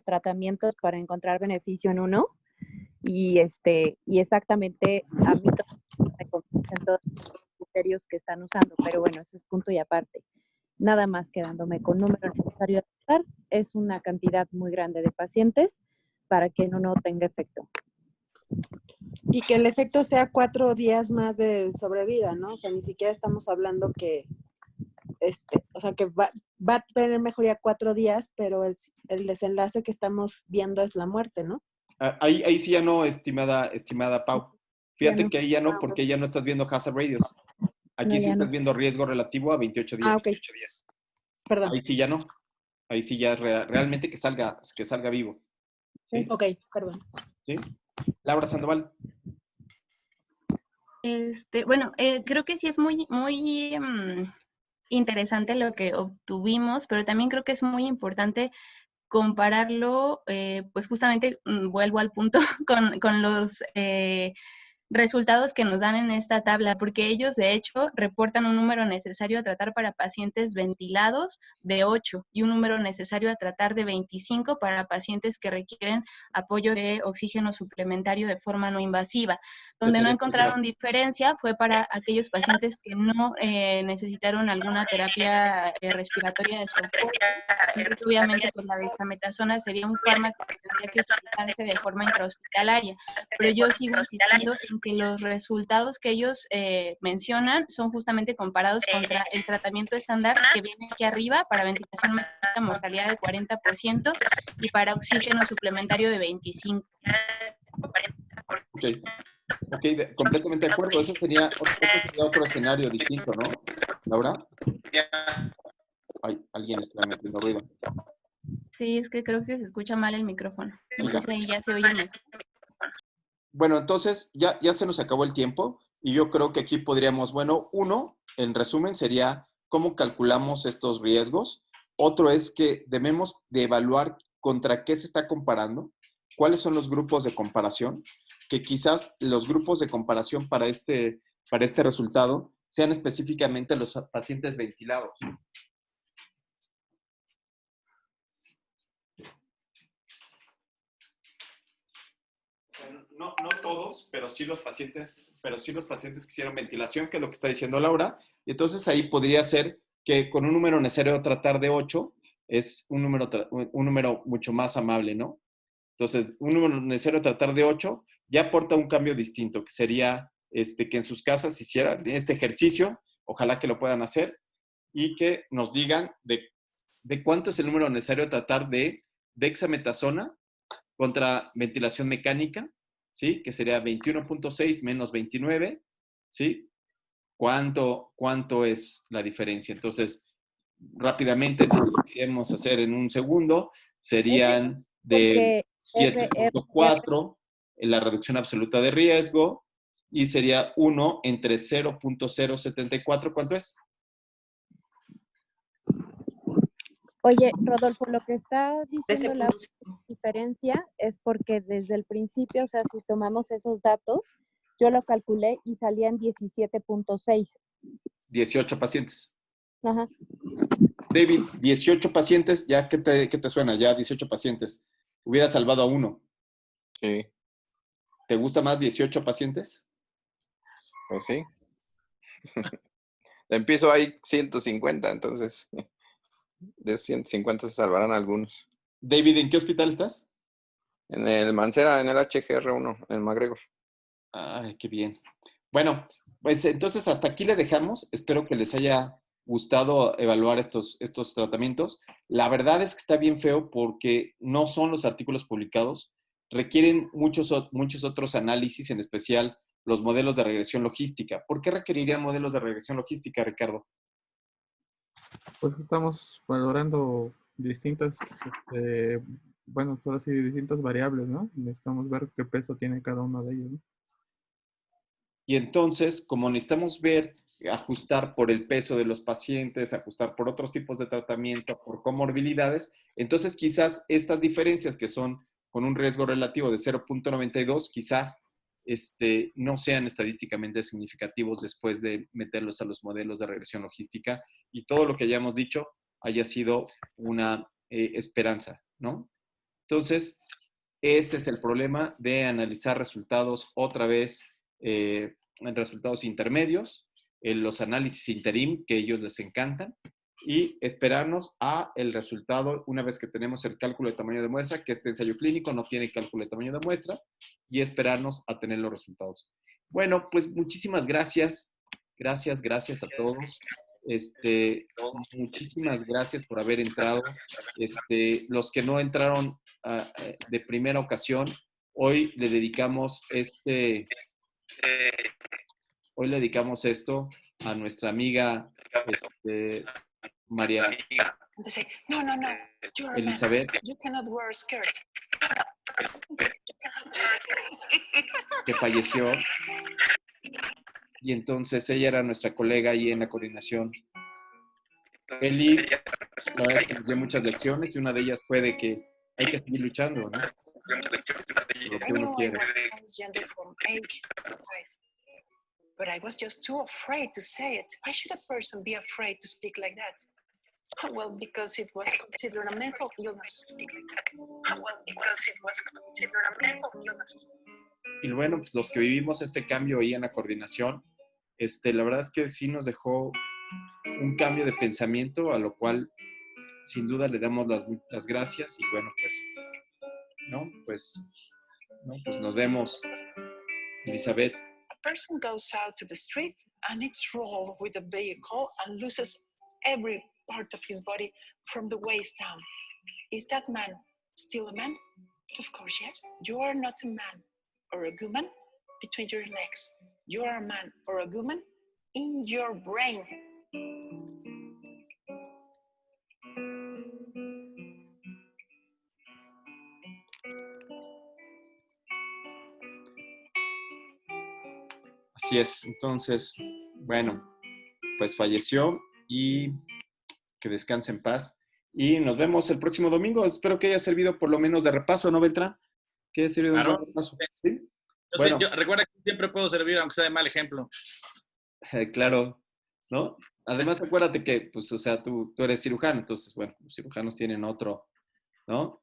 tratamientos para encontrar beneficio en uno. Y exactamente a mí me convencen todos los criterios que están usando, pero bueno, eso es punto y aparte. Nada más quedándome con número necesario a tratar, es una cantidad muy grande de pacientes para que no tenga efecto. Y que el efecto sea 4 días más de sobrevida, ¿no? O sea, ni siquiera estamos hablando que, o sea, que va a tener mejoría 4 días, pero el desenlace que estamos viendo es la muerte, ¿no? Ahí sí ya no, estimada Pau. Fíjate no. que ahí ya no, porque ya no estás viendo hazard radius. Aquí No, sí ya estás no. viendo riesgo relativo a 28 días. Ah, ok. Perdón. Ahí sí ya no. Ahí sí ya realmente que salga vivo. ¿Sí? Ok, perdón. ¿Sí? Laura Sandoval. Bueno, creo que sí es muy interesante lo que obtuvimos, pero también creo que es muy importante compararlo, pues justamente vuelvo al punto con los resultados que nos dan en esta tabla, porque ellos de hecho reportan un número necesario a tratar para pacientes ventilados de 8 y un número necesario a tratar de 25 para pacientes que requieren apoyo de oxígeno suplementario de forma no invasiva. Donde no encontraron diferencia fue para aquellos pacientes que no necesitaron alguna terapia respiratoria de soporte. Entonces, obviamente, pues la dexametasona sería un fármaco que tendría que utilizarse de forma intrahospitalaria, pero yo sigo insistiendo en que los resultados que ellos mencionan son justamente comparados contra el tratamiento estándar que viene aquí arriba para ventilación mecánica, mortalidad de 40% y para oxígeno suplementario de 25%. Ok, completamente de acuerdo. Ese sería otro escenario distinto, ¿no, Laura? Ay, alguien está metiendo ruido. Sí, es que creo que se escucha mal el micrófono. No sé si ahí ya se oye mejor. Bueno, entonces ya se nos acabó el tiempo y yo creo que aquí podríamos, bueno, uno, en resumen, sería cómo calculamos estos riesgos. Otro es que debemos de evaluar contra qué se está comparando, cuáles son los grupos de comparación, que quizás los grupos de comparación para este resultado sean específicamente los pacientes ventilados. No todos, pero sí los pacientes que hicieron ventilación, que es lo que está diciendo Laura. Y entonces ahí podría ser que con un número necesario tratar de 8 es un número mucho más amable, ¿no? Entonces, un número necesario tratar de 8 ya aporta un cambio distinto, que sería que en sus casas hicieran este ejercicio, ojalá que lo puedan hacer, y que nos digan de cuánto es el número necesario tratar de dexametasona contra ventilación mecánica, ¿sí? Que sería 21.6 menos 29, ¿sí? ¿Cuánto es la diferencia? Entonces, rápidamente, si lo quisiéramos hacer en un segundo, serían de 7.4 en la reducción absoluta de riesgo y sería 1 entre 0.074. ¿Cuánto es? Oye, Rodolfo, lo que está diciendo la diferencia es porque desde el principio, o sea, si tomamos esos datos, yo lo calculé y salían 17.6. 18 pacientes. Ajá. David, 18 pacientes, ¿ya qué te suena? Ya 18 pacientes. Hubiera salvado a uno. Sí. ¿Te gusta más 18 pacientes? Pues sí. Empiezo ahí 150, entonces de 150 se salvarán algunos. David, ¿en qué hospital estás? En el Mancera, en el HGR1, en MacGregor. Ay, qué bien. Bueno, pues entonces hasta aquí le dejamos. Espero que les haya gustado evaluar estos tratamientos. La verdad es que está bien feo porque no son los artículos publicados. Requieren muchos otros análisis, en especial los modelos de regresión logística. ¿Por qué requerirían modelos de regresión logística, Ricardo? Pues estamos valorando distintas, bueno, por así distintas variables, ¿no? Necesitamos ver qué peso tiene cada uno de ellos, ¿no? Y entonces, como necesitamos ver, ajustar por el peso de los pacientes, ajustar por otros tipos de tratamiento, por comorbilidades, entonces quizás estas diferencias que son con un riesgo relativo de 0.92, quizás no sean estadísticamente significativos después de meterlos a los modelos de regresión logística y todo lo que hayamos dicho haya sido una esperanza, ¿no? Entonces, este es el problema de analizar resultados otra vez en resultados intermedios, en los análisis interim que a ellos les encantan y esperarnos a el resultado una vez que tenemos el cálculo de tamaño de muestra, que este ensayo clínico no tiene cálculo de tamaño de muestra, y esperarnos a tener los resultados. Bueno, pues muchísimas gracias. Gracias a todos. Muchísimas gracias por haber entrado. Los que no entraron de primera ocasión, hoy le dedicamos esto a nuestra amiga María Elizabeth, que falleció. Y entonces ella era nuestra colega ahí en la coordinación. Eli, la verdad es que nos dio muchas lecciones y una de ellas fue de que hay que seguir luchando, ¿no? lo que uno quiere. Transgender from age 5. But I was just too afraid to say it. Why should a person be afraid to speak like that? Well, because it was considered a mental illness. Well, because it was considered a mental illness. Y bueno, pues los que vivimos este cambio ahí en la coordinación, la verdad es que sí nos dejó un cambio de pensamiento, a lo cual sin duda le damos las gracias. Y bueno, pues nos vemos, Elizabeth. A person goes out to the street and it's rolled with a vehicle and loses every part of his body from the waist down. Is that man still a man? Of course, yes. You are not a man or a woman between your legs. You are a man or a woman in your brain. Así es. Entonces, bueno, pues falleció y que descanse en paz. Y nos vemos el próximo domingo. Espero que haya servido por lo menos de repaso, ¿no, Beltrán? Que haya servido de repaso. ¿Sí? Bueno. Yo recuerda que siempre puedo servir, aunque sea de mal ejemplo. Claro, ¿no? Además, acuérdate que, pues, o sea, tú eres cirujano, entonces, bueno, los cirujanos tienen otro, ¿no?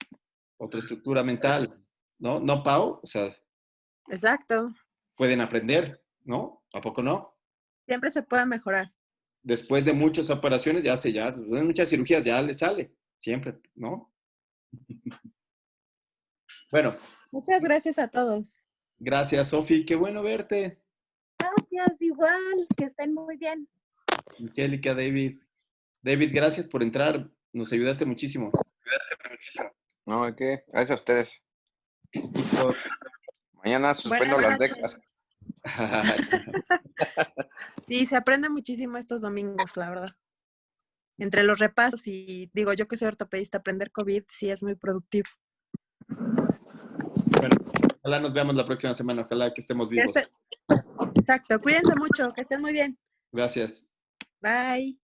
Otra estructura mental, ¿no? ¿No, Pau? O sea, exacto. Pueden aprender, ¿no? ¿A poco no? Siempre se puede mejorar. Después de muchas operaciones, después de muchas cirugías, ya le sale, siempre, ¿no? Bueno. Muchas gracias a todos. Gracias, Sofi, qué bueno verte. Gracias, igual, que estén muy bien. Angélica, David. David, gracias por entrar, nos ayudaste muchísimo. No, ¿de qué? Gracias a ustedes. Mañana suspendo las Dexas. Sí, se aprende muchísimo estos domingos, la verdad. Entre los repasos y digo, yo que soy ortopedista, aprender COVID sí es muy productivo. Bueno, ojalá nos veamos la próxima semana, ojalá que estemos vivos. Exacto, cuídense mucho, que estén muy bien. Gracias. Bye.